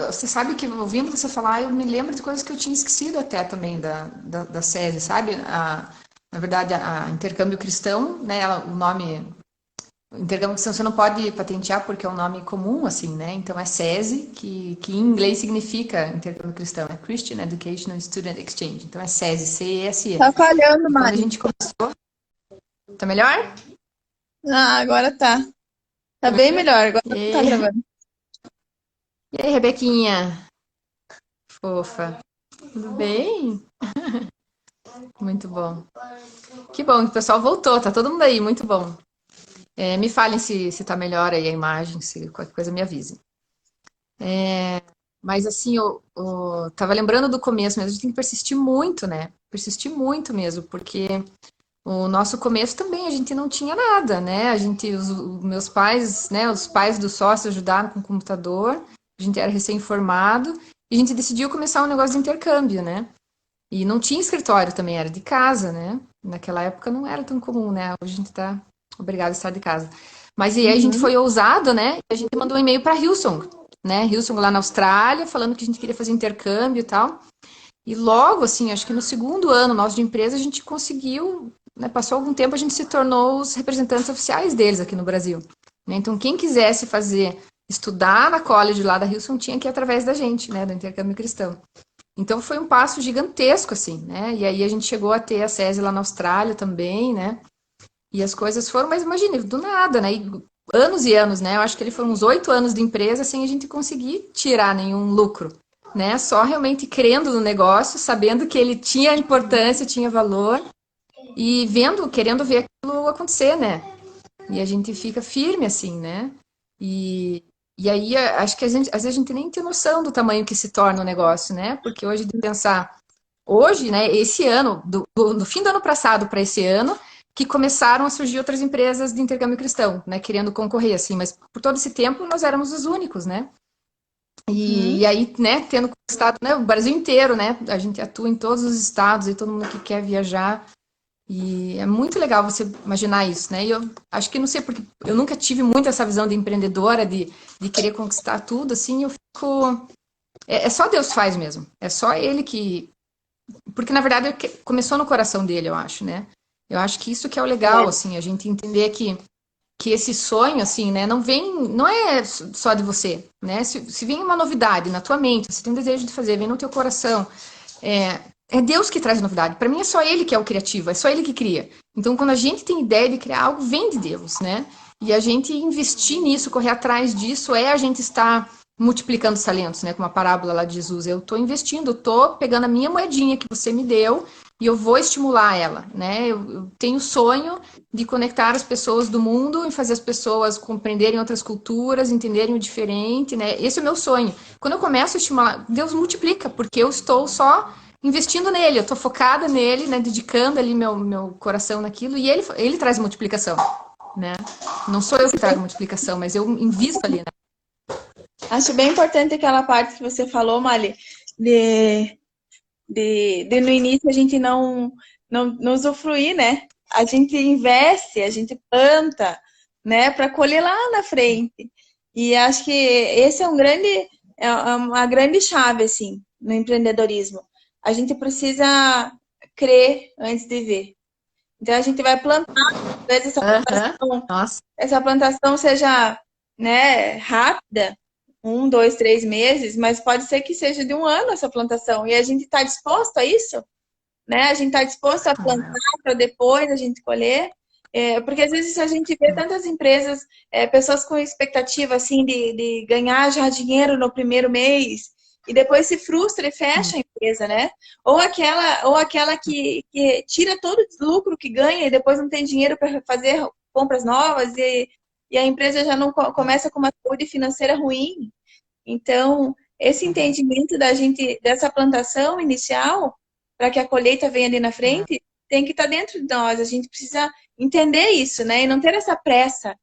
Você sabe que ouvindo você falar, eu me lembro de coisas que eu tinha esquecido até também da SESI, sabe? Na verdade, a Intercâmbio Cristão, né? O nome intercâmbio cristão você não pode patentear porque é um nome comum, assim, né? Então é SESI, que em inglês significa intercâmbio cristão, é Christian Educational Student Exchange. Então é SESI, C-E-S-E. Tá falhando, E quando a Mari. gente começou. Tá melhor? Ah, agora tá. Tá Tá bem melhor? melhor, agora não tá E, gravando. e aí, Rebequinha? Fofa. Tudo bem? Muito bom. Que bom que o pessoal voltou, tá todo mundo aí, muito bom. Me falem se tá melhor aí a imagem, se qualquer coisa me avise. Mas assim, eu tava lembrando do começo mesmo, a gente tem que persistir muito, né? Persistir muito mesmo, porque o nosso começo também a gente não tinha nada, né? Os meus pais, né, os pais do sócio ajudaram com o computador, a gente era recém-formado, e a gente decidiu começar um negócio de intercâmbio, né? E não tinha escritório também, era de casa, né? Naquela época não era tão comum, né? Hoje a gente tá obrigado a estar de casa. Mas e aí a gente Uhum. foi ousado, né? E a gente mandou um e-mail para Hillsong, né? Hillsong lá na Austrália, falando que a gente queria fazer intercâmbio e tal. E logo, assim, acho que no segundo ano nosso de empresa, a gente conseguiu, né? Passou algum tempo, a gente se tornou os representantes oficiais deles aqui no Brasil. Né? Então, quem quisesse estudar na college lá da Hillsong, tinha que ir através da gente, né? Do intercâmbio cristão. Então foi um passo gigantesco, assim, né? E aí a gente chegou a ter a SESI lá na Austrália também, né? E as coisas foram, mas imagine, do nada, né? Anos e anos, né? Eu acho que ele foram uns 8 anos de empresa sem a gente conseguir tirar nenhum lucro, né? Só realmente crendo no negócio, sabendo que ele tinha importância, tinha valor e querendo ver aquilo acontecer, né? E a gente fica firme assim, né? E, e aí acho que às vezes a gente nem tem noção do tamanho que se torna o negócio, né? Porque hoje de pensar, hoje, né, esse ano, do fim do ano passado para esse ano, que começaram a surgir outras empresas de intercâmbio cristão, né, querendo concorrer, assim, mas por todo esse tempo nós éramos os únicos, né? E Uhum. aí, né, tendo conquistado, né, o Brasil inteiro, né, a gente atua em todos os estados e todo mundo que quer viajar e é muito legal você imaginar isso, né? E eu acho que não sei porque eu nunca tive muito essa visão de empreendedora, de querer conquistar tudo, assim, eu fico. É só Deus faz mesmo. É só Ele que. Porque na verdade começou no coração dele, eu acho, né? Eu acho que isso que é o legal, É. assim, a gente entender que esse sonho, assim, né, não é só de você, né? Se vem uma novidade na tua mente, você tem um desejo de fazer, vem no teu coração, é Deus que traz novidade. Para mim é só Ele que é o criativo, é só Ele que cria. Então, quando a gente tem ideia de criar algo, vem de Deus, né? E a gente investir nisso, correr atrás disso, é a gente estar multiplicando os talentos, né? Como a parábola lá de Jesus. Eu estou investindo, eu estou pegando a minha moedinha que você me deu e eu vou estimular ela, né? Eu tenho o sonho de conectar as pessoas do mundo e fazer as pessoas compreenderem outras culturas, entenderem o diferente, né? Esse é o meu sonho. Quando eu começo a estimular, Deus multiplica, porque eu estou só investindo nele, eu estou focada nele, né? Dedicando ali meu coração naquilo e ele traz multiplicação, né? Não sou eu que trago multiplicação, mas eu invisto ali, né? Acho bem importante aquela parte que você falou, Mali, de, de no início a gente não usufruir, né? A gente investe, a gente planta, né, para colher lá na frente. E acho que esse é uma grande chave, assim, no empreendedorismo. A gente precisa crer antes de ver. Então a gente vai plantar, às vezes Aham. Nossa. essa plantação seja, né, rápida, 1, 2, 3 meses, mas pode ser que seja de um ano essa plantação. E a gente está disposto a isso, né? A gente está disposto a plantar para depois a gente colher. Porque às vezes a gente vê tantas empresas, pessoas com expectativa assim de ganhar já dinheiro no primeiro mês e depois se frustra e fecha a empresa, né? Ou aquela que tira todo o lucro que ganha e depois não tem dinheiro para fazer compras novas e a empresa já não começa com uma saúde financeira ruim. Então, esse entendimento da gente, dessa plantação inicial, para que a colheita venha ali na frente, tem que estar dentro de nós. A gente precisa entender isso, né? E não ter essa pressa.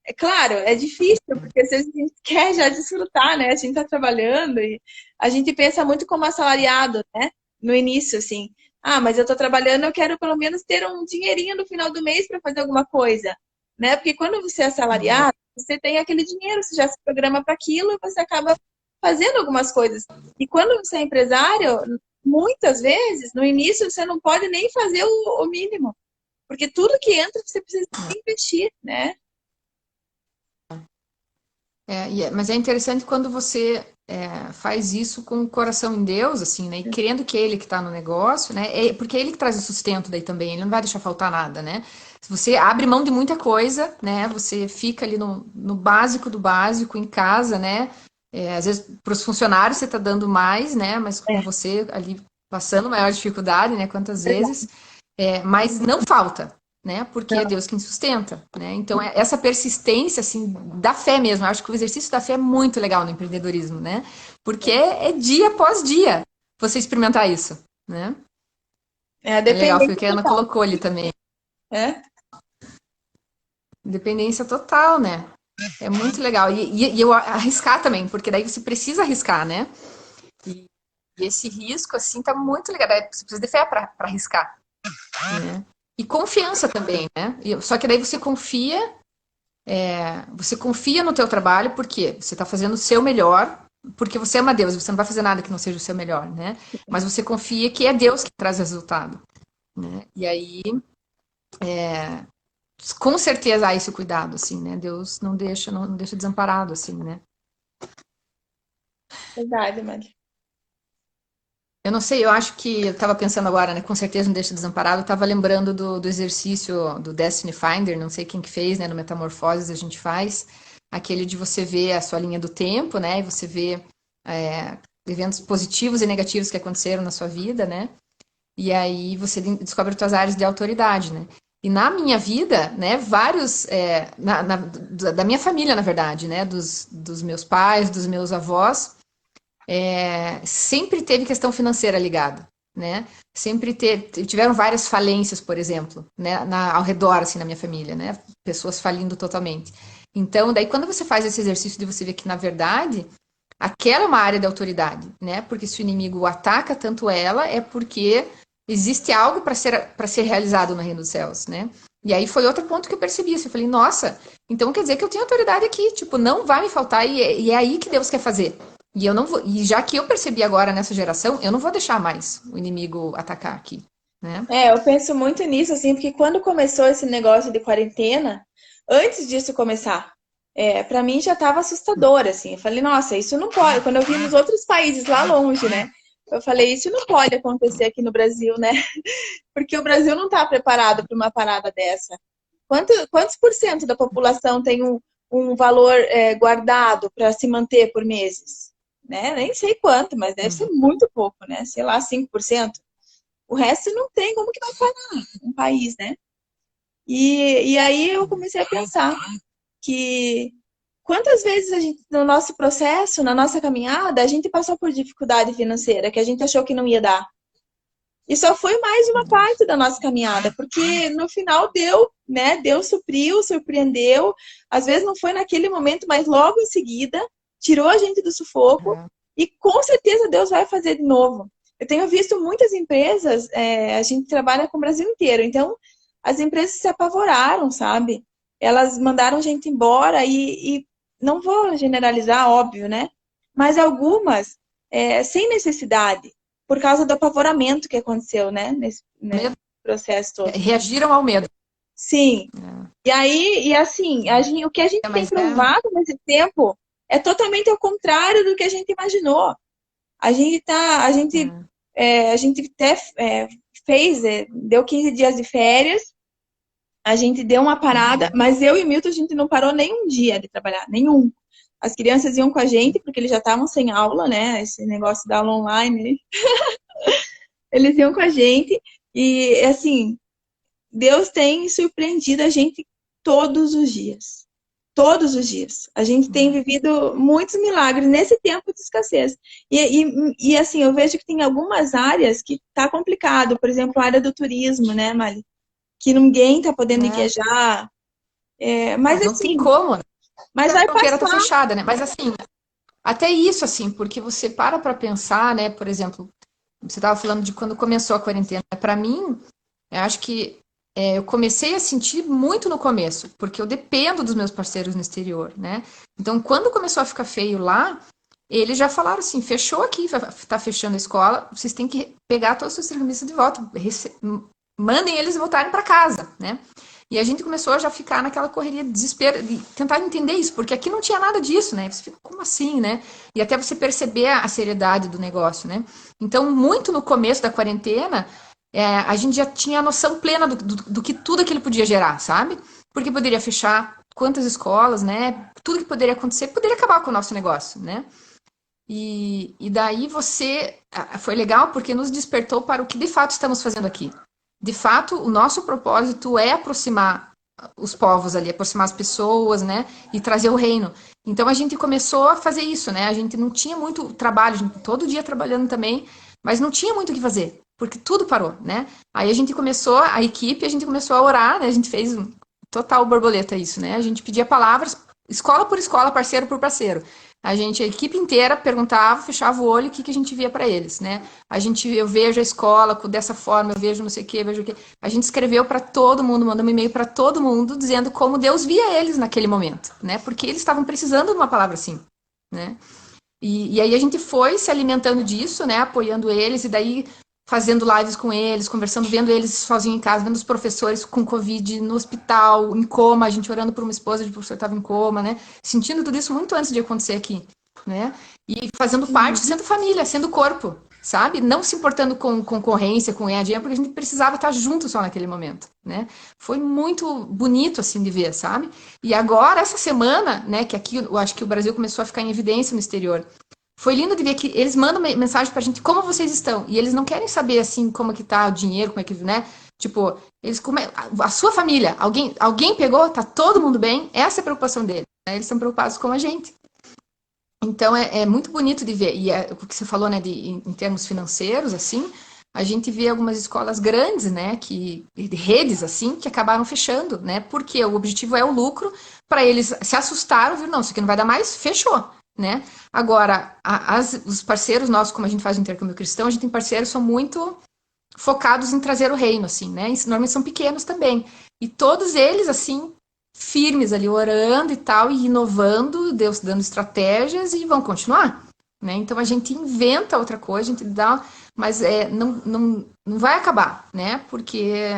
É claro, é difícil, porque às vezes a gente quer já desfrutar, né? A gente está trabalhando e a gente pensa muito como assalariado, né? No início, assim. Ah, mas eu estou trabalhando, eu quero pelo menos ter um dinheirinho no final do mês para fazer alguma coisa, né? Porque quando você é assalariado, você tem aquele dinheiro, você já se programa para aquilo e você acaba fazendo algumas coisas. E quando você é empresário, muitas vezes, no início, você não pode nem fazer o mínimo, porque tudo que entra você precisa investir, né? Mas é interessante quando você faz isso com o coração em Deus, assim, né? E crendo que é Ele que está no negócio, né? Porque é Ele que traz o sustento daí também, Ele não vai deixar faltar nada, né? Se você abre mão de muita coisa, né? Você fica ali no básico do básico, em casa, né? Às vezes, para os funcionários você está dando mais, né? Mas com É, você ali passando maior dificuldade, né? Quantas verdade. vezes. Mas não falta, né? Porque é Deus quem sustenta, né? Então, essa persistência, assim, da fé mesmo. Eu acho que o exercício da fé é muito legal no empreendedorismo, né? Porque é dia após dia você experimentar isso, né? É a É legal, foi o dependência que a Ana total, colocou ali também. né? Dependência total, né? É muito legal. E eu arriscar também, porque daí você precisa arriscar, né? E, e esse risco, assim, tá muito legal. Daí você precisa de fé para arriscar, né? E confiança também, né? Só que daí você confia no teu trabalho porque você está fazendo o seu melhor, porque você ama Deus, você não vai fazer nada que não seja o seu melhor, né? Mas você confia que é Deus que traz resultado, né? E aí, com certeza há esse cuidado, assim, né? Deus não deixa desamparado, assim, né? Verdade, Mari. Eu não sei, eu acho que eu estava pensando agora, né? Com certeza não deixa desamparado. Eu estava lembrando do exercício do Destiny Finder, não sei quem que fez, né? No Metamorfoses a gente faz aquele de você ver a sua linha do tempo, né? E você vê eventos positivos e negativos que aconteceram na sua vida, né? E aí você descobre suas áreas de autoridade, né? E na minha vida, né, vários, da minha família, na verdade, né, dos meus pais, dos meus avós, sempre teve questão financeira ligada, né? Tiveram várias falências, por exemplo, né, ao redor, assim, na minha família, né? Pessoas falindo totalmente. Então, daí quando você faz esse exercício de você ver que, na verdade, aquela é uma área de autoridade, né? Porque se o inimigo ataca tanto ela, é porque existe algo para ser realizado no reino dos céus, né? E aí foi outro ponto que eu percebi. Assim, eu falei, nossa, então quer dizer que eu tenho autoridade aqui, tipo, não vai me faltar e é aí que Deus quer fazer. E eu não vou, e já que eu percebi agora nessa geração, eu não vou deixar mais o inimigo atacar aqui, né? É, eu penso muito nisso, assim, porque quando começou esse negócio de quarentena, antes disso começar, para mim já estava assustador, assim. Eu falei, nossa, isso não pode. Quando eu vi nos outros países lá longe, né? Eu falei, isso não pode acontecer aqui no Brasil, né? Porque o Brasil não está preparado para uma parada dessa. Quantos por cento da população tem um valor guardado para se manter por meses? Né? Nem sei quanto, mas deve ser muito pouco, né? Sei lá, 5%. O resto não tem como que vai parar um país, né? E aí eu comecei a pensar que quantas vezes a gente, no nosso processo, na nossa caminhada, a gente passou por dificuldade financeira que a gente achou que não ia dar. E só foi mais uma parte da nossa caminhada, porque no final deu, né? Deus supriu, surpreendeu. Às vezes não foi naquele momento, mas logo em seguida tirou a gente do sufoco e com certeza Deus vai fazer de novo. Eu tenho visto muitas empresas, a gente trabalha com o Brasil inteiro, então as empresas se apavoraram, sabe? Elas mandaram gente embora e não vou generalizar, óbvio, né? Mas algumas sem necessidade por causa do apavoramento que aconteceu, né? Nesse Medo, processo todo. reagiram ao medo. Sim. E aí, e assim, o que a gente tem Mas provado nesse tempo é totalmente ao contrário do que a gente imaginou. A gente tá, a gente até fez, deu 15 dias de férias, a gente deu uma parada, mas eu e Milton a gente não parou nenhum dia de trabalhar, nenhum. As crianças iam com a gente, porque eles já estavam sem aula, né? Esse negócio da aula online. Eles iam com a gente e, assim, Deus tem surpreendido a gente todos os dias. Todos os dias. A gente tem vivido muitos milagres nesse tempo de escassez. E assim, eu vejo que tem algumas áreas que tá complicado. Por exemplo, a área do turismo, né, Mari? Que ninguém tá podendo viajar. Mas Não tem assim, como, né? mas A vai fronteira tá passar. fechada, né? Mas assim, até isso, assim, porque você para pensar, né? Por exemplo, você estava falando de quando começou a quarentena. Para mim, eu acho que eu comecei a sentir muito no começo, porque eu dependo dos meus parceiros no exterior, né? Então, quando começou a ficar feio lá, eles já falaram assim, fechou aqui, tá fechando a escola, vocês têm que pegar todos os seus serviços de volta, mandem eles voltarem para casa, né? E a gente começou a já ficar naquela correria de desespero, de tentar entender isso, porque aqui não tinha nada disso, né? Você fica, como assim, né? E até você perceber a seriedade do negócio, né? Então, muito no começo da quarentena, a gente já tinha a noção plena do que tudo aquilo podia gerar, sabe? Porque poderia fechar quantas escolas, né? Tudo que poderia acontecer poderia acabar com o nosso negócio, né? E daí foi legal porque nos despertou para o que de fato estamos fazendo aqui. De fato, o nosso propósito é aproximar os povos ali, aproximar as pessoas, né? E trazer o reino. Então a gente começou a fazer isso, né? A gente não tinha muito trabalho, a gente todo dia trabalhando também, mas não tinha muito o que fazer, porque tudo parou, né? Aí a gente começou, a equipe, a gente começou a orar, né? A gente fez um total borboleta isso, né? A gente pedia palavras, escola por escola, parceiro por parceiro. A equipe inteira perguntava, fechava o olho, o que, que a gente via para eles, né? Eu vejo a escola dessa forma, eu vejo não sei o que, vejo o que. A gente escreveu para todo mundo, mandou um e-mail para todo mundo, dizendo como Deus via eles naquele momento, né? Porque eles estavam precisando de uma palavra assim, né? E aí a gente foi se alimentando disso, né? Apoiando eles, e daí fazendo lives com eles, conversando, vendo eles sozinhos em casa, vendo os professores com Covid no hospital, em coma, a gente orando por uma esposa de professor que estava em coma, né? Sentindo tudo isso muito antes de acontecer aqui, né? E fazendo parte, Uhum. sendo família, sendo corpo, sabe? Não se importando com concorrência, com EAD, porque a gente precisava estar junto só naquele momento, né? Foi muito bonito, assim, de ver, sabe? E agora, essa semana, né, que aqui eu acho que o Brasil começou a ficar em evidência no exterior, foi lindo de ver que eles mandam mensagem pra gente como vocês estão. E eles não querem saber assim como é que tá o dinheiro, como é que, né? Tipo, a sua família, alguém pegou, tá todo mundo bem? Essa é a preocupação deles. Né? Eles estão preocupados com a gente. Então é muito bonito de ver. E o que você falou, né, em termos financeiros, assim, a gente vê algumas escolas grandes, né, de redes assim, que acabaram fechando, né? Porque o objetivo é o lucro, para eles se assustaram, viram, não, isso aqui não vai dar mais, fechou, né? Agora, os parceiros nossos, como a gente faz o intercâmbio cristão, a gente tem parceiros que são muito focados em trazer o reino, assim, né? E normalmente são pequenos também. E todos eles, assim, firmes ali, orando e tal, e inovando, Deus dando estratégias e vão continuar. Né? Então a gente inventa outra coisa, a gente dá, mas não vai acabar, né? Porque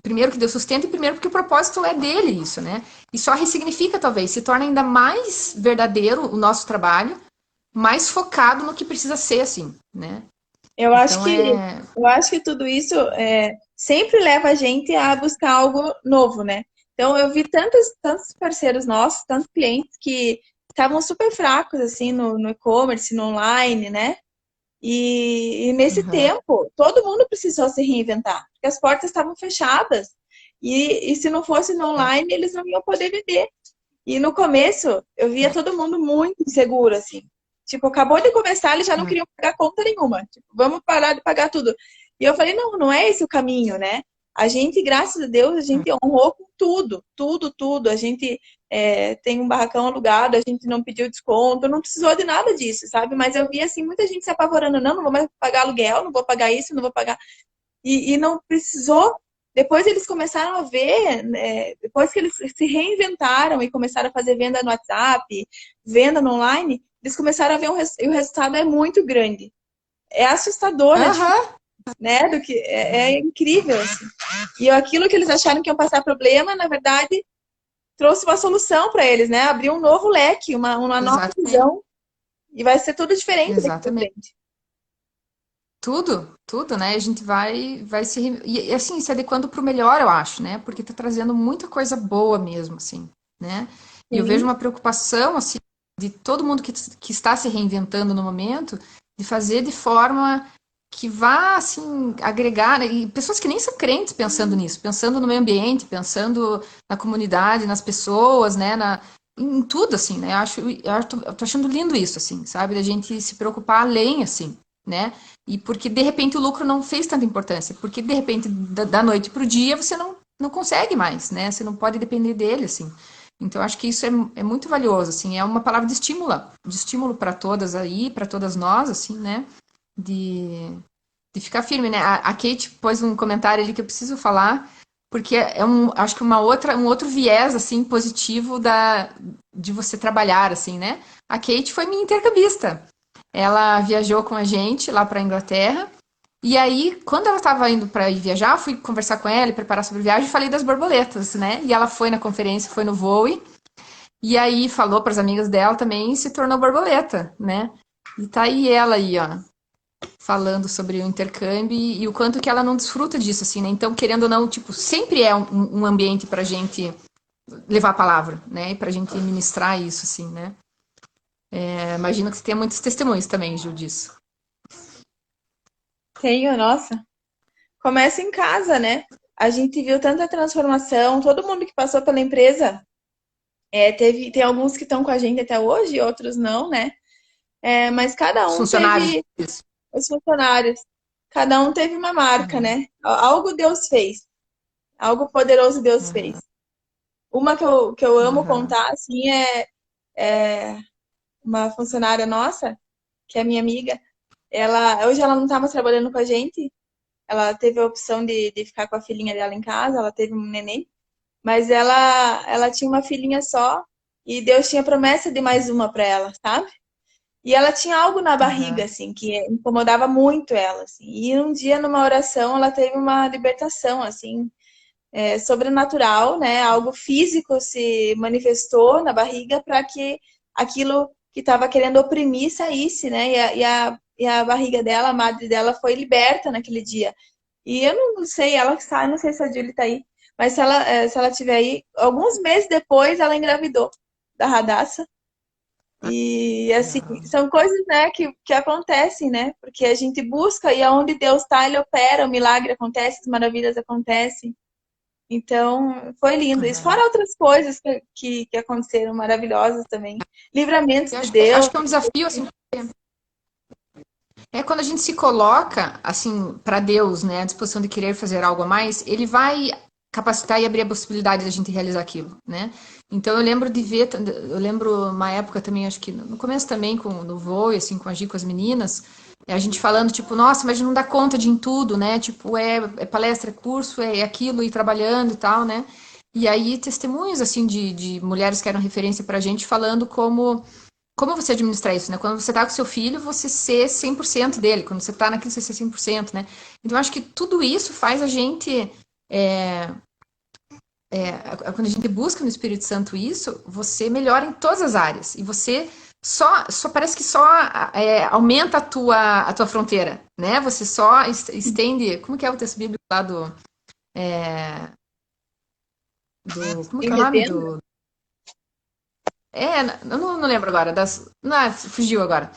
primeiro que Deus sustenta e primeiro porque o propósito é dele isso, né? E só ressignifica talvez, se torna ainda mais verdadeiro o nosso trabalho, mais focado no que precisa ser, assim, né? Eu acho Então que, é. eu acho que tudo isso sempre leva a gente a buscar algo novo, né? Então, eu vi tantos parceiros nossos, tantos clientes que estavam super fracos, assim, no e-commerce, no online, né? E nesse Uhum. tempo, todo mundo precisou se reinventar, porque as portas estavam fechadas. E se não fosse no online, eles não iam poder vender. E no começo, eu via todo mundo muito inseguro, assim. Tipo, acabou de começar, eles já não queriam pagar conta nenhuma. Tipo, vamos parar de pagar tudo. E eu falei, não, não é esse o caminho, né? A gente, graças a Deus, a gente honrou com tudo, tudo, tudo. A gente tem um barracão alugado, a gente não pediu desconto, não precisou de nada disso, sabe? Mas eu vi, assim, muita gente se apavorando. Não, não vou mais pagar aluguel, não vou pagar isso, não vou pagar. E não precisou. Depois eles começaram a ver, né, depois que eles se reinventaram e começaram a fazer venda no WhatsApp, venda no online, eles começaram a ver e o resultado é muito grande. É assustador, Aham. né? Do que é incrível. Assim. E aquilo que eles acharam que iam passar problema, na verdade, trouxe uma solução para eles, né? Abriu um novo leque, uma nova Exatamente. visão. E vai ser tudo diferente daqui para Exatamente. frente. Tudo, né? A gente vai e assim, se adequando para o melhor, eu acho, né? Porque tá trazendo muita coisa boa mesmo, assim, né? E eu vejo Sim. uma preocupação, assim, de todo mundo que está se reinventando no momento, de fazer de forma que vá, assim, agregar, né? E pessoas que nem são crentes pensando nisso, pensando no meio ambiente, pensando na comunidade, nas pessoas, né? Em tudo, assim, né? Eu tô achando lindo isso, assim, sabe? Da gente se preocupar além, assim, né? E porque de repente o lucro não fez tanta importância, porque de repente da noite para o dia você não consegue mais, né? Você não pode depender dele, assim. Então eu acho que isso é muito valioso, assim, é uma palavra de estímulo para todas aí, para todas nós, assim, né? De, de ficar firme, né? A Kate pôs um comentário ali que eu preciso falar. porque acho que um outro viés, assim, positivo de você trabalhar, assim, né? A Kate foi minha intercambista. Ela viajou com a gente lá para a Inglaterra. E aí, quando ela estava indo para ir viajar, eu fui conversar com ela e preparar sobre a viagem e falei das borboletas, né? E ela foi na conferência, foi no voo, e aí falou para as amigas dela também e se tornou borboleta, né? E tá aí ela aí, ó, falando sobre o intercâmbio e o quanto que ela não desfruta disso, assim, né? Então, querendo ou não, tipo, sempre é um ambiente pra gente levar a palavra, né? E pra gente ministrar isso, assim, né? Imagino que você tenha muitos testemunhos também, Gil, disso. Tenho, nossa. Começa em casa, né? A gente viu tanta transformação, todo mundo que passou pela empresa, tem alguns que estão com a gente até hoje, outros não, né? Mas cada Os um funcionários teve, disso. os funcionários, cada um teve uma marca, Uhum, né? Algo Deus fez, algo poderoso Deus fez. uhum, Uma que eu amo uhum, contar, assim, é uma funcionária nossa, que é minha amiga. Hoje ela não está mais trabalhando com a gente, ela teve a opção de ficar com a filhinha dela em casa, ela teve um neném, mas ela tinha uma filhinha só e Deus tinha promessa de mais uma para ela, sabe? E ela tinha algo na barriga, uhum, assim, que incomodava muito ela, assim. E um dia, numa oração, ela teve uma libertação, assim, sobrenatural, né? Algo físico se manifestou na barriga para que aquilo que estava querendo oprimir saísse, né? E a barriga dela, a madre dela, foi liberta naquele dia. E eu não sei, ela que sai, não sei se a Julie tá aí, mas se ela tiver aí, alguns meses depois ela engravidou da Radassa. E assim, são coisas, né, que acontecem, né? Porque a gente busca e aonde Deus está, ele opera, o milagre acontece, as maravilhas acontecem. Então, foi lindo. Isso uhum. fora outras coisas que aconteceram maravilhosas também. Livramentos Eu de acho Deus. que é um desafio, assim, é quando a gente se coloca, assim, para Deus, né, à disposição de querer fazer algo a mais, ele vai capacitar e abrir a possibilidade da gente realizar aquilo, né? Então eu lembro de ver, eu lembro uma época também, acho que no começo também no voo, assim, com a Gi, com as meninas, a gente falando, tipo, nossa, mas não dá conta de em tudo, né? Tipo, é palestra, é curso, é aquilo, e trabalhando e tal, né? E aí testemunhos, assim, de mulheres que eram referência pra gente, falando como você administrar isso, né? Quando você tá com seu filho, você ser 100% dele. Quando você tá naquilo, você ser 100%, né? Então, eu acho que tudo isso faz a gente... quando a gente busca no Espírito Santo isso, você melhora em todas as áreas. E você só parece que só aumenta a tua fronteira, né? Você só estende... Como que é o texto bíblico lá como que é o nome Entendendo? do... Eu não lembro agora. Não, fugiu agora.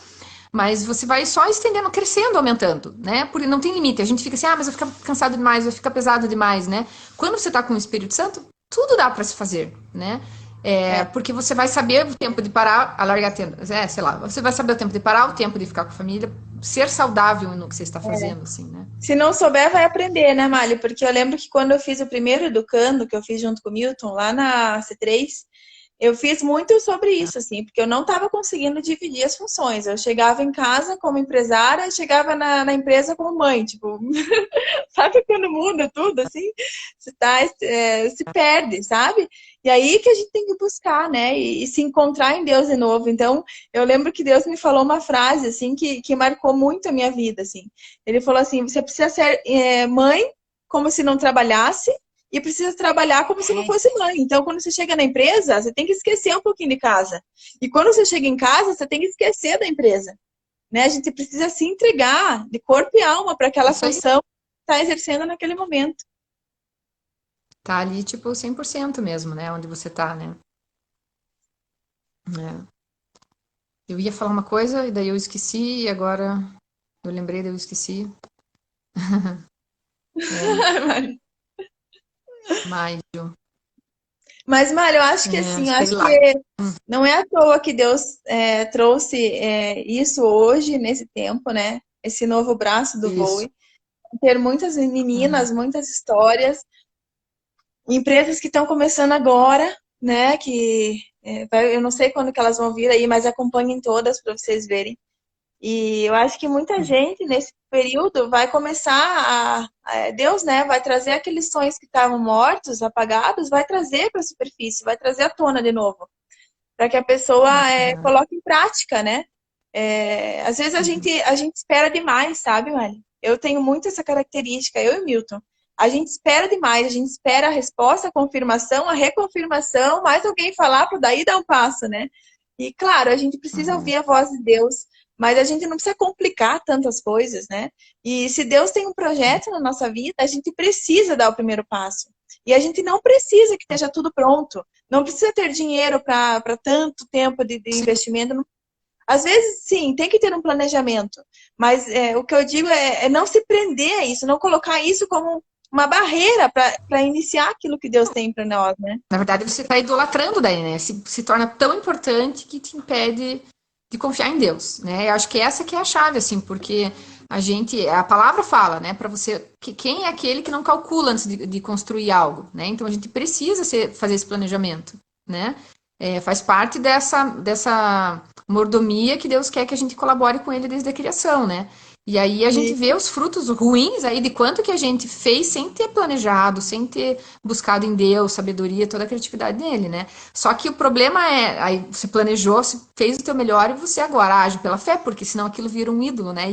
Mas você vai só estendendo, crescendo, aumentando, né? Porque não tem limite. A gente fica assim, mas vai ficar cansado demais, vai ficar pesado demais, né? Quando você tá com o Espírito Santo, tudo dá para se fazer, né? É, Porque você vai saber o tempo de parar, alargar a tenda, sei lá, você vai saber o tempo de parar, o tempo de ficar com a família, ser saudável no que você está é. fazendo, assim, né? Se não souber, vai aprender, né, Mali? Porque eu lembro que quando eu fiz o primeiro Educando, que eu fiz junto com o Milton, lá na C3, eu fiz muito sobre isso, assim, porque eu não estava conseguindo dividir as funções. Eu chegava em casa como empresária, chegava na empresa como mãe, tipo, sabe quando muda tudo, assim? Se perde, sabe? E aí que a gente tem que buscar, né? E se encontrar em Deus de novo. Então, eu lembro que Deus me falou uma frase, assim, que marcou muito a minha vida, assim. Ele falou assim, você precisa ser mãe como se não trabalhasse e precisa trabalhar como se não fosse mãe. Então, quando você chega na empresa, você tem que esquecer um pouquinho de casa. E quando você chega em casa, você tem que esquecer da empresa, né? A gente precisa se entregar de corpo e alma para aquela Isso aí função que está exercendo naquele momento. tá ali, tipo, 100% mesmo, né? Onde você tá, né? É. Eu ia falar uma coisa e daí eu esqueci e agora eu lembrei, daí eu esqueci. É, maio. Mas, Mário, eu acho que assim, eu Sei acho que lá. não é à toa que Deus trouxe isso hoje, nesse tempo, né? Esse novo braço do Isso. voo. Ter muitas Uhum. meninas, muitas histórias, empresas que estão começando agora, né? Eu não sei quando que elas vão vir aí, mas acompanhem todas para vocês verem. E eu acho que muita gente nesse período vai começar Deus, né, vai trazer aqueles sonhos que estavam mortos, apagados, vai trazer para a superfície, vai trazer à tona de novo, para que a pessoa Aham. coloque em prática, né? Às vezes a gente espera demais, sabe, Mari? Eu tenho muito essa característica, eu e Milton. A gente espera demais, a gente espera a resposta, a confirmação, a reconfirmação, mais alguém falar para daí dar um passo, né? E claro, a gente precisa Uhum. ouvir a voz de Deus, mas a gente não precisa complicar tantas coisas, né? E se Deus tem um projeto na nossa vida, a gente precisa dar o primeiro passo. E a gente não precisa que esteja tudo pronto. Não precisa ter dinheiro para tanto tempo de Sim. investimento. Às vezes, sim, tem que ter um planejamento, mas o que eu digo é não se prender a isso, não colocar isso como uma barreira para iniciar aquilo que Deus tem para nós, né? Na verdade, você está idolatrando daí, né? Se torna tão importante que te impede de confiar em Deus, né? Eu acho que essa que é a chave, assim, porque a palavra fala, né, para você, que quem é aquele que não calcula antes de construir algo, né? Então a gente precisa fazer esse planejamento, né? Faz parte dessa mordomia que Deus quer que a gente colabore com ele desde a criação, né? E aí a gente E, vê os frutos ruins aí de quanto que a gente fez sem ter planejado, sem ter buscado em Deus, sabedoria, toda a criatividade dele, né? Só que o problema aí você planejou, você fez o teu melhor e você agora age pela fé, porque senão aquilo vira um ídolo, né?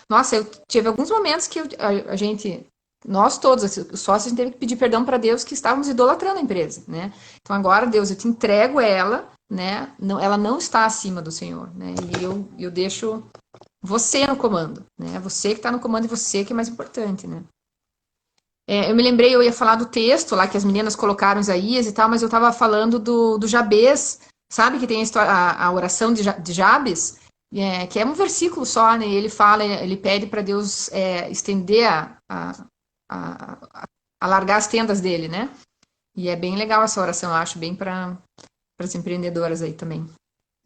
Nossa, eu tive alguns momentos que a gente, nós todos, assim, os sócios, a gente teve que pedir perdão para Deus que estávamos idolatrando a empresa, né? Então agora, Deus, eu te entrego ela, né? Não, ela não está acima do Senhor, né? E eu deixo você no comando, né? Você que está no comando e você que é mais importante, né? Eu me lembrei, eu ia falar do texto lá que as meninas colocaram Isaías e tal, mas eu estava falando do Jabez, sabe? Que tem a oração de Jabes, que é um versículo só, né? E ele fala, ele pede para Deus estender a- alargar as tendas dele, né? E é bem legal essa oração, eu acho, bem para as empreendedoras aí também.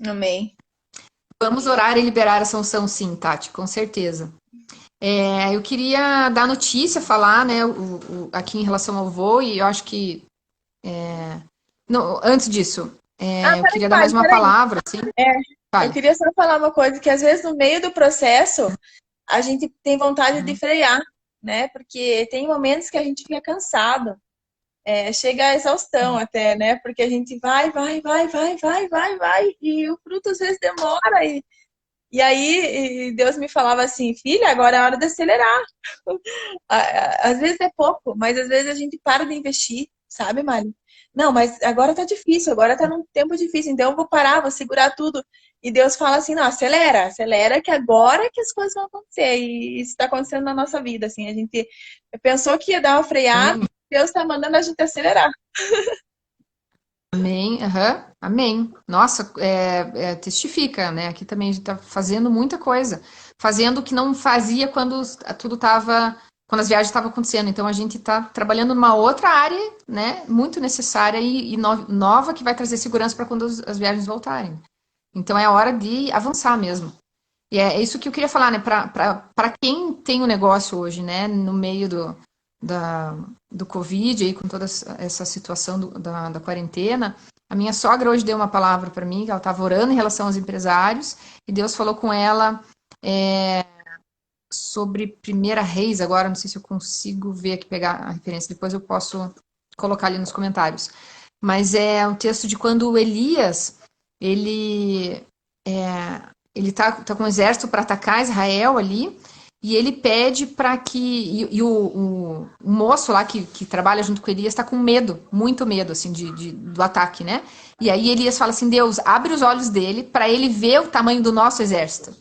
amém. Vamos orar e liberar a sanção, sim, Tati, com certeza. Eu queria dar notícia, falar, né, aqui em relação ao voo, e eu acho que. Não, antes disso, Ah, eu peraí, queria dar mais Mari, uma peraí. palavra, assim. Eu Fale. queria só falar uma coisa, que às vezes no meio do processo a gente tem vontade de Uhum. frear, né? Porque tem momentos que a gente fica cansado. Chega a exaustão até, né? Porque a gente vai, vai, vai, vai, vai, vai, vai, e o fruto às vezes demora. E aí Deus me falava assim, filha, agora é hora de acelerar. Às vezes é pouco, mas às vezes a gente para de investir, sabe, Mari? Não, mas agora tá difícil, agora tá num tempo difícil, então eu vou parar, vou segurar tudo. E Deus fala assim, não, acelera, acelera que agora que as coisas vão acontecer. E isso está acontecendo na nossa vida, assim, a gente pensou que ia dar uma freada, Amém. Deus está mandando a gente acelerar. Amém. Aham. Amém. Nossa, testifica, né? Aqui também a gente está fazendo muita coisa. Fazendo o que não fazia quando tudo estava. Quando as viagens estavam acontecendo. Então a gente está trabalhando numa outra área, né? Muito necessária e nova que vai trazer segurança para quando as viagens voltarem. Então é hora de avançar mesmo. E é isso que eu queria falar, né? Para quem tem um negócio hoje, né? No meio da, do Covid, aí, com toda essa situação da quarentena, a minha sogra hoje deu uma palavra para mim, que ela estava orando em relação aos empresários, e Deus falou com ela sobre Primeira Reis, agora, não sei se eu consigo ver aqui, pegar a referência, depois eu posso colocar ali nos comentários. Mas é um texto de quando Elias, ele ele tá com um exército para atacar Israel ali, e ele pede para que. O moço lá que trabalha junto com Elias está com medo, muito medo, assim, do ataque, né? E aí Elias fala assim: Deus, abre os olhos dele para ele ver o tamanho do nosso exército.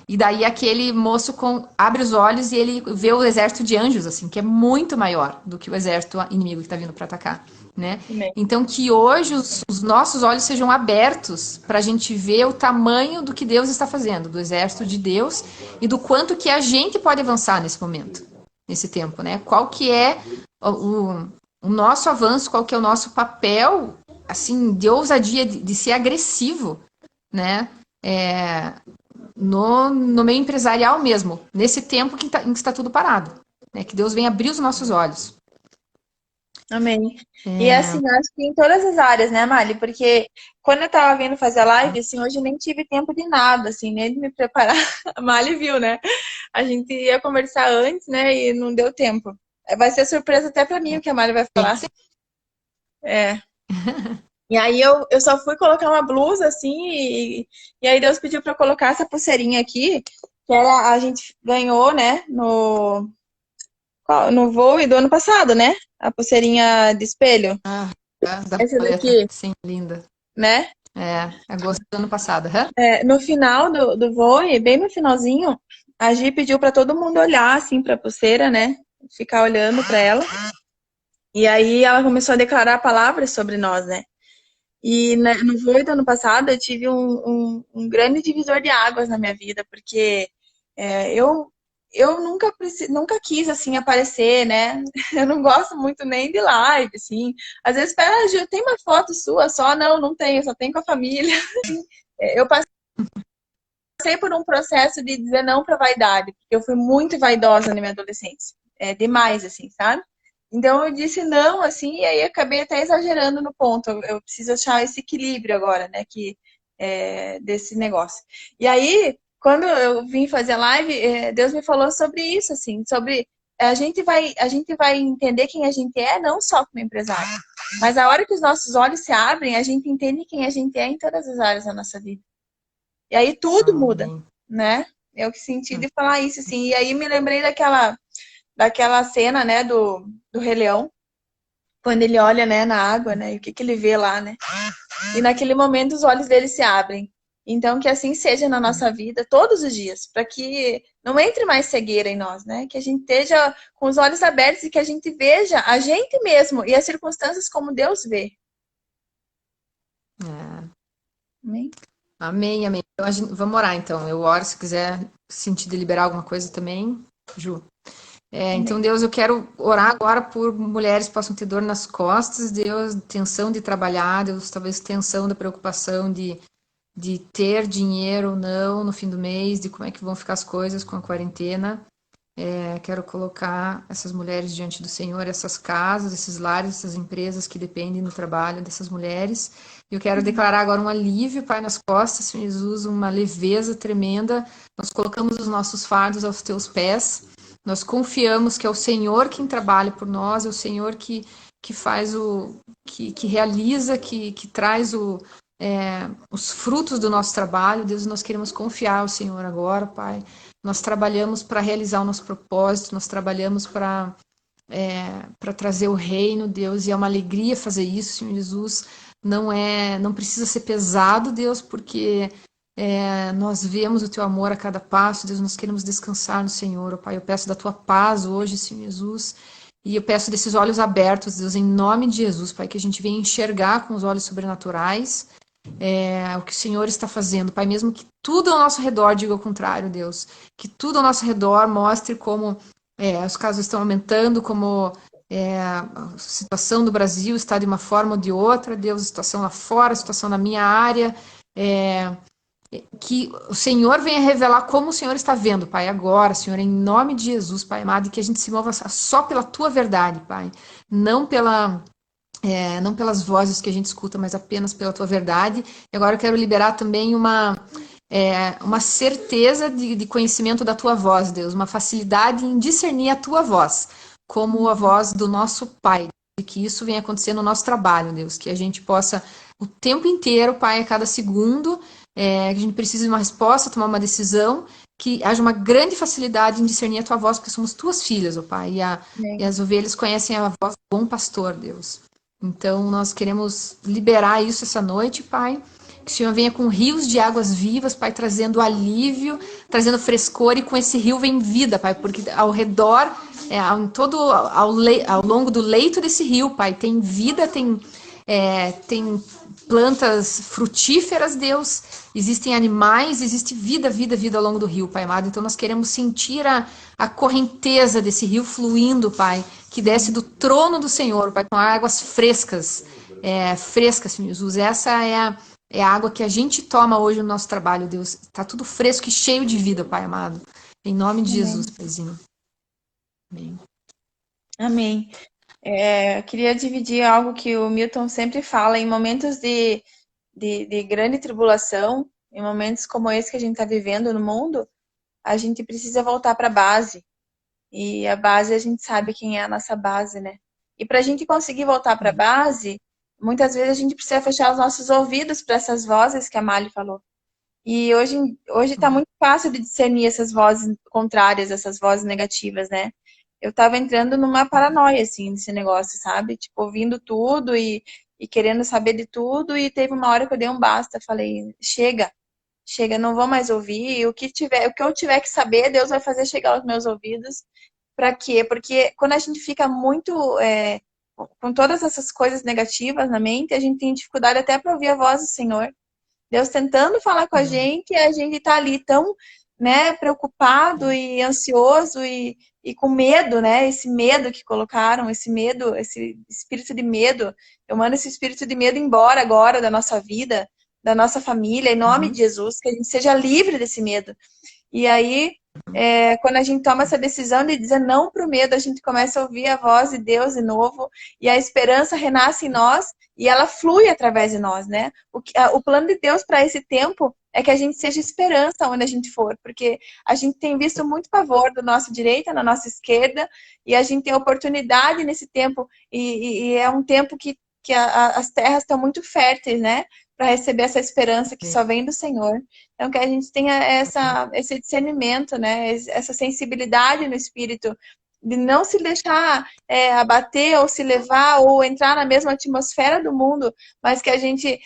E daí aquele moço abre os olhos e ele vê o exército de anjos, assim, que é muito maior do que o exército inimigo que está vindo para atacar, né? Amém. Então que hoje os nossos olhos sejam abertos para a gente ver o tamanho do que Deus está fazendo, do exército de Deus e do quanto que a gente pode avançar nesse momento, nesse tempo, né? Qual que é o nosso avanço, qual que é o nosso papel, assim, de ousadia, de ser agressivo, né? No meio empresarial mesmo, nesse tempo em que está tudo parado. Né? Que Deus venha abrir os nossos olhos. Amém. E É, assim, acho que em todas as áreas, né, Mali? Porque quando eu tava vindo fazer a live, assim, hoje eu nem tive tempo de nada, assim, nem de me preparar. A Mali viu, né? A gente ia conversar antes, né, e não deu tempo. Vai ser surpresa até pra mim o que a Mali vai tem que falar. ser. É. E aí eu só fui colocar uma blusa, assim, e aí Deus pediu pra eu colocar essa pulseirinha aqui, que era, a gente ganhou, né, no voo do ano passado, né? A pulseirinha de espelho. Ah, da Essa paleta, daqui, sim, linda. né? É, agosto do ano passado. Aham. É, no final do voo, bem no finalzinho, a Gi pediu pra todo mundo olhar, assim, pra pulseira, né? Ficar olhando pra ela. E aí ela começou a declarar palavras sobre nós, né? E né, no voo do ano passado eu tive um grande divisor de águas na minha vida, porque eu nunca quis assim aparecer, né? Eu não gosto muito nem de live, assim. Às vezes, espera, Ju, tem uma foto sua só? Não, não tenho, só tenho com a família. Eu passei por um processo de dizer não para vaidade, porque eu fui muito vaidosa na minha adolescência. É demais, assim, sabe? Então eu disse não, assim, e aí acabei até exagerando no ponto. Eu preciso achar esse equilíbrio agora, né, desse negócio. E aí, quando eu vim fazer a live, Deus me falou sobre isso, assim, sobre a gente vai entender quem a gente é, não só como empresário, mas a hora que os nossos olhos se abrem, a gente entende quem a gente é em todas as áreas da nossa vida. E aí tudo muda, Amém. né? Eu que senti de falar isso, assim. E aí me lembrei daquela cena, né, do Rei Leão, quando ele olha, né, na água, né, e o que que ele vê lá, né? E naquele momento os olhos dele se abrem. Então que assim seja na nossa vida todos os dias, para que não entre mais cegueira em nós, né? Que a gente esteja com os olhos abertos e que a gente veja a gente mesmo e as circunstâncias como Deus vê. É. Amém? Amém, amém. Então, vamos orar, então. Eu oro se quiser sentir de liberar alguma coisa também, Ju. Então, Amém. Deus, eu quero orar agora por mulheres que possam ter dor nas costas, Deus, tensão de trabalhar, Deus, talvez tensão da preocupação de ter dinheiro ou não no fim do mês, de como é que vão ficar as coisas com a quarentena. Quero colocar essas mulheres diante do Senhor, essas casas, esses lares, essas empresas que dependem do trabalho dessas mulheres. Eu quero declarar agora um alívio, Pai, nas costas, Senhor Jesus, uma leveza tremenda. Nós colocamos os nossos fardos aos teus pés. Nós confiamos que é o Senhor quem trabalha por nós, é o Senhor que faz que realiza, que traz os frutos do nosso trabalho. Deus, nós queremos confiar ao Senhor agora, Pai. Nós trabalhamos para realizar o nosso propósito, nós trabalhamos para trazer o reino, Deus, e é uma alegria fazer isso, Senhor Jesus. Não precisa ser pesado, Deus, porque nós vemos o teu amor a cada passo, Deus, nós queremos descansar no Senhor, ó Pai. Eu peço da tua paz hoje, Senhor Jesus, e eu peço desses olhos abertos, Deus, em nome de Jesus, Pai, que a gente venha enxergar com os olhos sobrenaturais o que o Senhor está fazendo, Pai, mesmo que tudo ao nosso redor diga o contrário, Deus, que tudo ao nosso redor mostre como os casos estão aumentando, como a situação do Brasil está de uma forma ou de outra, Deus, a situação lá fora, a situação na minha área, é, que o Senhor venha revelar como o Senhor está vendo, Pai, agora, Senhor, em nome de Jesus, Pai amado, e que a gente se mova só pela Tua verdade, Pai, não não pelas vozes que a gente escuta, mas apenas pela tua verdade. E agora eu quero liberar também uma certeza de conhecimento da tua voz, Deus, uma facilidade em discernir a tua voz, como a voz do nosso Pai. E que isso venha acontecer no nosso trabalho, Deus, que a gente possa o tempo inteiro, Pai, a cada segundo, que a gente precise de uma resposta, tomar uma decisão, que haja uma grande facilidade em discernir a tua voz, porque somos tuas filhas, ó Pai, e Amém. as ovelhas conhecem a voz do bom pastor, Deus. Então, nós queremos liberar isso essa noite, Pai. Que o Senhor venha com rios de águas vivas, Pai, trazendo alívio, trazendo frescor, e com esse rio vem vida, Pai, porque ao redor, ao longo do leito desse rio, Pai, tem vida, tem plantas frutíferas, Deus, existem animais, existe vida, vida, vida ao longo do rio, Pai amado. Então nós queremos sentir a correnteza desse rio fluindo, Pai, que desce do trono do Senhor, Pai, com águas frescas, frescas, Senhor Jesus. Essa é a água que a gente toma hoje no nosso trabalho, Deus. Está tudo fresco e cheio de vida, Pai amado. Em nome de Jesus, Amém. Paizinho. Amém. Amém. Eu queria dividir algo que o Milton sempre fala em momentos de grande tribulação, em momentos como esse que a gente está vivendo no mundo, a gente precisa voltar para a base. E a base, a gente sabe quem é a nossa base, né? E para a gente conseguir voltar para a base, muitas vezes a gente precisa fechar os nossos ouvidos para essas vozes que a Mali falou. E hoje está muito fácil de discernir essas vozes contrárias, essas vozes negativas, né? Eu estava entrando numa paranoia, assim, desse negócio, sabe? Tipo, ouvindo tudo e querendo saber de tudo. E teve uma hora que eu dei um basta. Falei, chega, chega, não vou mais ouvir. E o que eu tiver que saber, Deus vai fazer chegar aos meus ouvidos. Para quê? Porque quando a gente fica muito com todas essas coisas negativas na mente, a gente tem dificuldade até para ouvir a voz do Senhor. Deus tentando falar com a gente e a gente tá ali tão, né, preocupado e ansioso e com medo, né? Esse medo que colocaram, esse medo, esse espírito de medo. Eu mando esse espírito de medo embora agora da nossa vida, da nossa família, em nome de Uhum. Jesus, que a gente seja livre desse medo. E aí, quando a gente toma essa decisão de dizer não para o medo, a gente começa a ouvir a voz de Deus de novo, e a esperança renasce em nós e ela flui através de nós, né? O plano de Deus para esse tempo é que a gente seja esperança onde a gente for, porque a gente tem visto muito pavor do nosso direita, na nossa esquerda, e a gente tem oportunidade nesse tempo, e é um tempo que as terras estão muito férteis, né? Para receber essa esperança que Sim. só vem do Senhor. Então, que a gente tenha esse discernimento, né? Essa sensibilidade no espírito, de não se deixar abater ou se levar ou entrar na mesma atmosfera do mundo, mas que a gente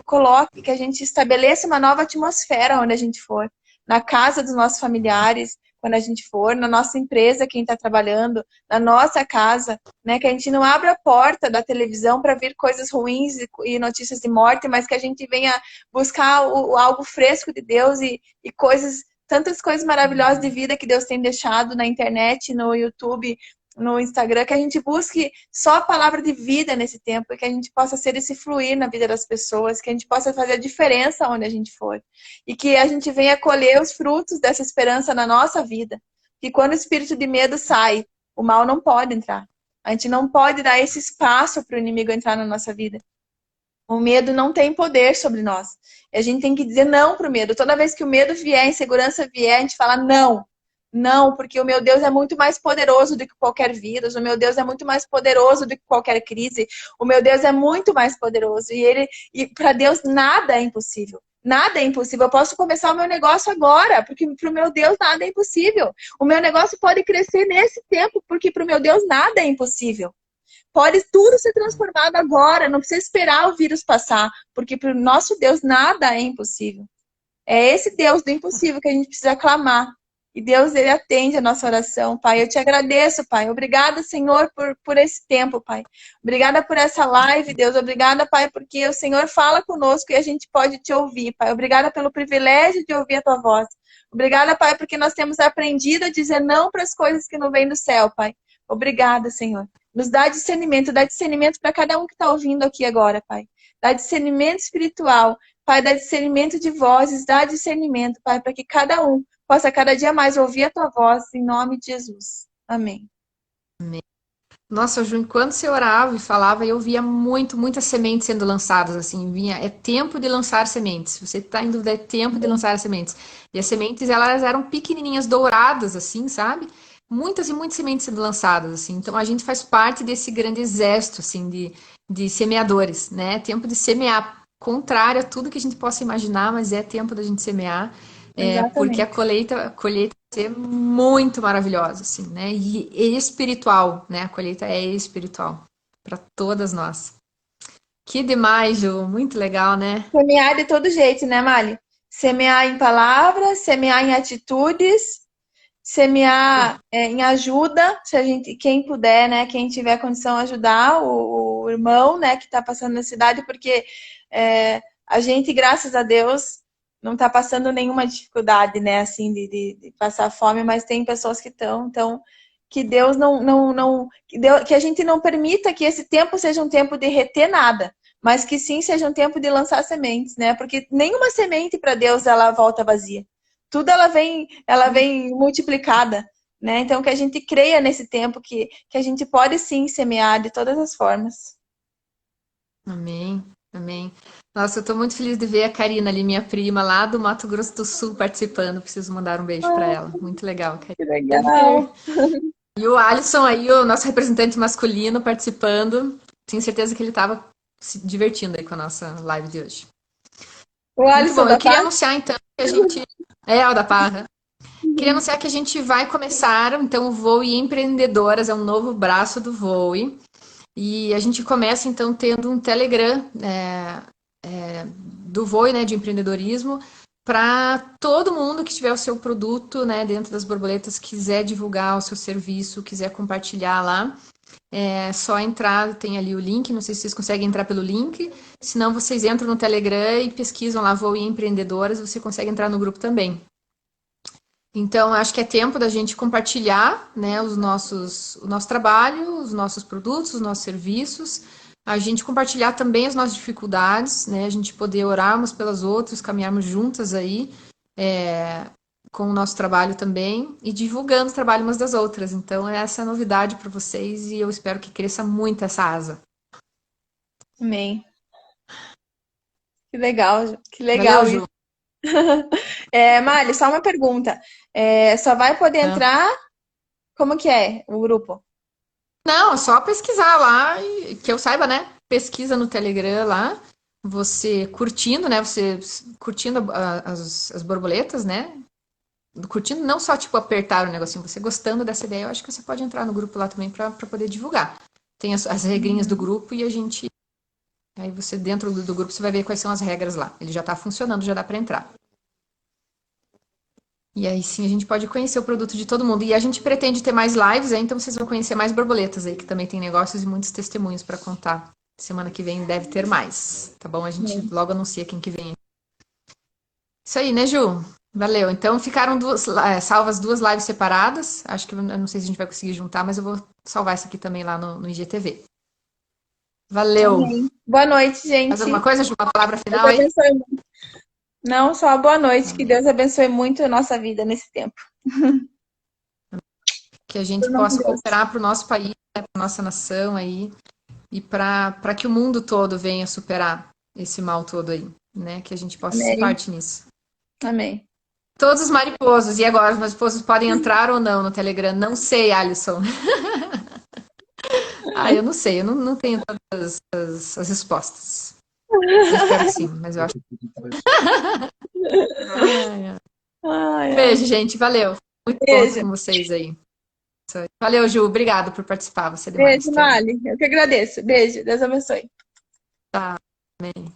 coloque, que a gente estabeleça uma nova atmosfera onde a gente for, na casa dos nossos familiares, quando a gente for, na nossa empresa, quem está trabalhando, na nossa casa, né? Que a gente não abra a porta da televisão para vir coisas ruins e notícias de morte, mas que a gente venha buscar algo fresco de Deus e coisas, tantas coisas maravilhosas de vida que Deus tem deixado na internet, no YouTube, no Instagram, que a gente busque só a palavra de vida nesse tempo, e que a gente possa ser esse fluir na vida das pessoas, que a gente possa fazer a diferença onde a gente for. E que a gente venha colher os frutos dessa esperança na nossa vida. Que quando o espírito de medo sai, o mal não pode entrar. A gente não pode dar esse espaço para o inimigo entrar na nossa vida. O medo não tem poder sobre nós. E a gente tem que dizer não para o medo. Toda vez que o medo vier, a insegurança vier, a gente fala não. Não, porque o meu Deus é muito mais poderoso do que qualquer vírus. O meu Deus é muito mais poderoso do que qualquer crise. O meu Deus é muito mais poderoso. E para Deus nada é impossível. Nada é impossível. Eu posso começar o meu negócio agora, porque para o meu Deus nada é impossível. O meu negócio pode crescer nesse tempo, porque para o meu Deus nada é impossível. Pode tudo ser transformado agora, não precisa esperar o vírus passar, porque para o nosso Deus nada é impossível. É esse Deus do impossível que a gente precisa clamar. E Deus, Ele atende a nossa oração, Pai. Eu te agradeço, Pai. Obrigada, Senhor, por esse tempo, Pai. Obrigada por essa live, Deus. Obrigada, Pai, porque o Senhor fala conosco e a gente pode te ouvir, Pai. Obrigada pelo privilégio de ouvir a Tua voz. Obrigada, Pai, porque nós temos aprendido a dizer não para as coisas que não vêm do céu, Pai. Obrigada, Senhor. Nos dá discernimento para cada um que está ouvindo aqui agora, Pai. Dá discernimento espiritual, Pai, dá discernimento de vozes, dá discernimento, Pai, para que cada um possa cada dia mais ouvir a Tua voz, em nome de Jesus. Amém. Nossa, Ju, enquanto você orava e falava, eu via muitas sementes sendo lançadas, assim, vinha, é tempo de lançar sementes. Você está em dúvida, é tempo de lançar sementes. E as sementes, elas eram pequenininhas, douradas, assim, sabe? Muitas e muitas sementes sendo lançadas, assim. Então, a gente faz parte desse grande exército, assim, de semeadores, né? Tempo de semear, contrário a tudo que a gente possa imaginar, mas é tempo da gente semear. Porque a Exatamente. colheita vai ser muito maravilhosa, assim, né? E espiritual, né? A colheita é espiritual para todas nós. Que demais, Ju, muito legal, né? Semear de todo jeito, né, Mali? Semear em palavras, semear em atitudes, semear em ajuda, se a gente, quem puder, né, quem tiver condição ajudar o irmão, né, que está passando necessidade, porque a gente, graças a Deus, não está passando nenhuma dificuldade, né, assim, de passar fome, mas tem pessoas que estão, então que Deus não que a gente não permita que esse tempo seja um tempo de reter nada, mas que sim seja um tempo de lançar sementes, né? Porque nenhuma semente para Deus ela volta vazia. Tudo ela vem multiplicada. né? Então, que a gente creia nesse tempo, que a gente pode sim semear de todas as formas. Amém, amém. Nossa, eu tô muito feliz de ver a Karina ali, minha prima lá do Mato Grosso do Sul participando. Preciso mandar um beijo para Ah, ela. Muito legal, Karina. que Deve ter. legal! E o Alisson aí, o nosso representante masculino participando. Tenho certeza que ele estava se divertindo aí com a nossa live de hoje. O Muito Alisson bom. Eu da queria Paz? anunciar então que a gente é o da Parra. Queria anunciar que a gente vai começar então o Voe Empreendedoras, é um novo braço do Voe. E a gente começa então tendo um Telegram do Voe, né, de empreendedorismo, para todo mundo que tiver o seu produto, né, dentro das borboletas, quiser divulgar o seu serviço, quiser compartilhar lá, é só entrar, tem ali o link, não sei se vocês conseguem entrar pelo link, senão vocês entram no Telegram e pesquisam lá Voe Empreendedoras, você consegue entrar no grupo também. Então, acho que é tempo da gente compartilhar, né, o nosso trabalho, os nossos produtos, os nossos serviços, a gente compartilhar também as nossas dificuldades, né, a gente poder orar umas pelas outras, caminharmos juntas aí, com o nosso trabalho também e divulgando o trabalho umas das outras. Então, essa é a novidade para vocês e eu espero que cresça muito essa asa. Amém. Que Valeu, legal Ju. isso. Mali, só uma pergunta. Só vai poder entrar? Como que é o grupo? Não, é só pesquisar lá, que eu saiba, né? Pesquisa no Telegram lá, você curtindo, né? Você curtindo as borboletas, né? Curtindo não só, tipo, apertar o negocinho, você gostando dessa ideia, eu acho que você pode entrar no grupo lá também para poder divulgar. Tem as regrinhas do grupo e a gente. Aí você, dentro do grupo, você vai ver quais são as regras lá. Ele já tá funcionando, já dá para entrar. E aí sim a gente pode conhecer o produto de todo mundo. E a gente pretende ter mais lives, aí, então vocês vão conhecer mais borboletas aí, que também tem negócios e muitos testemunhos para contar. Semana que vem deve ter mais, tá bom? A gente Amém. logo anuncia quem que vem. Isso aí, né, Ju? Valeu. Então ficaram salvas duas lives separadas. Acho que eu não sei se a gente vai conseguir juntar, mas eu vou salvar essa aqui também lá no IGTV. Valeu. Amém. Boa noite, Mais alguma gente. coisa, Ju? Uma palavra Deus final aí? abençoe muito. Não, só boa noite. Que Amém. Deus abençoe muito a nossa vida nesse tempo. Que a gente Por nome de possa Deus. cooperar para o nosso país, né, para nossa nação aí, e para que o mundo todo venha superar esse mal todo aí, né? Que a gente possa ser Amém. parte nisso. Amém. Todos os mariposos, e agora os mariposos podem entrar ou não no Telegram? Não sei, Alisson. Ah, eu não sei, eu não tenho todas as respostas. Eu espero que sim, mas eu acho. Ai, ai. Ai, ai. Beijo, gente, valeu. Muito bom estar Beijo. com vocês aí. Valeu, Ju, obrigado por participar, você é demais, Beijo, te amo. Mali. Eu que agradeço. Beijo. Deus abençoe. Tá, amém.